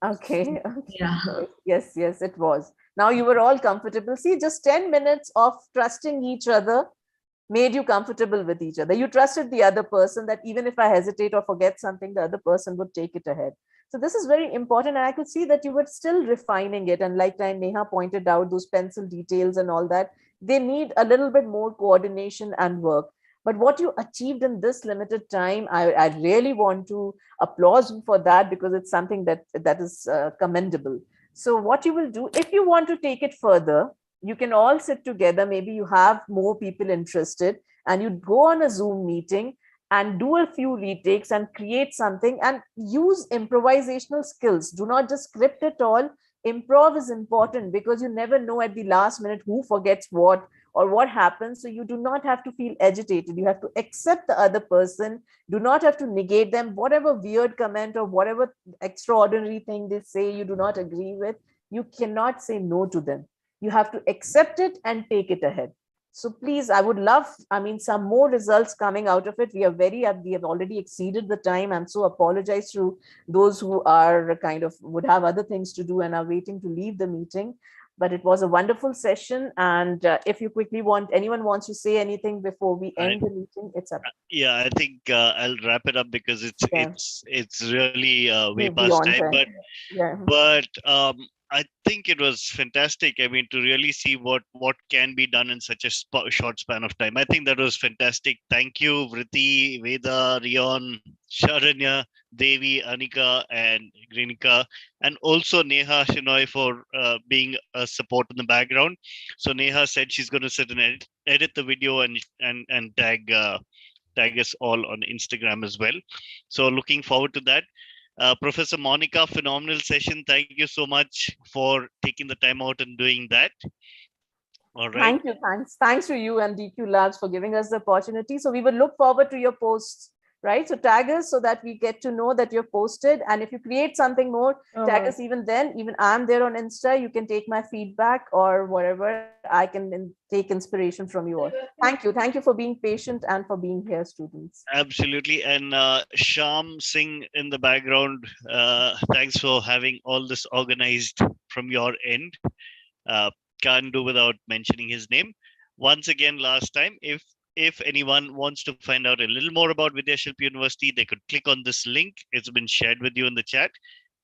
Okay. Yeah. Yes, it was. Now you were all comfortable. See, just 10 minutes of trusting each other made you comfortable with each other. You trusted the other person that even if I hesitate or forget something, the other person would take it ahead. So this is very important. And I could see that you were still refining it. And like Neha pointed out, those pencil details and all that, they need a little bit more coordination and work. But what you achieved in this limited time, I really want to applaud you for that, because it's something that is commendable. So what you will do, if you want to take it further, you can all sit together. Maybe you have more people interested, and you go on a Zoom meeting and do a few retakes and create something and use improvisational skills. Do not just script it all. Improv is important because you never know at the last minute who forgets what or what happens. So you do not have to feel agitated. You have to accept the other person. Do not have to negate them. Whatever weird comment or whatever extraordinary thing they say you do not agree with, you cannot say no to them. You have to accept it and take it ahead. So please, I would love, some more results coming out of it. We have already exceeded the time. And so apologize to those who are would have other things to do and are waiting to leave the meeting. But it was a wonderful session. And if you anyone wants to say anything before we end the meeting, it's up. Yeah, I think I'll wrap it up because it's really way past Beyond time. time. But I think it was fantastic. I mean, to really see what can be done in such a short span of time. I think that was fantastic. Thank you, Vritti, Veda, Rion, Sharanya, Devi, Anika, and Grinika, and also Neha Shinoy for being a support in the background. So Neha said she's going to sit and edit the video and tag us all on Instagram as well. So looking forward to that. Professor Monika, phenomenal session. Thank you so much for taking the time out and doing that. All right. Thank you. Thanks to you and DQ Labs for giving us the opportunity. So we will look forward to your posts, right? So tag us so that we get to know that you're posted. And if you create something more, tag us even then. Even I'm there on Insta. You can take my feedback or whatever. I can take inspiration from you all. Thank you. Thank you for being patient and for being here, students. Absolutely. And Sham Singh in the background, thanks for having all this organized from your end. Can't do without mentioning his name. Once again, last time, if anyone wants to find out a little more about Vidyashilp University, they could click on this link. It's been shared with you in the chat.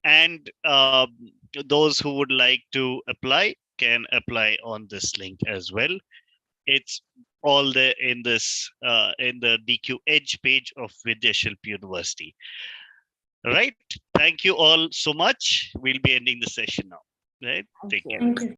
And those who would like to apply can apply on this link as well. It's all there in this in the DQ Edge page of Vidyashilp University. Right. Thank you all so much. We'll be ending the session now. Right. Take care.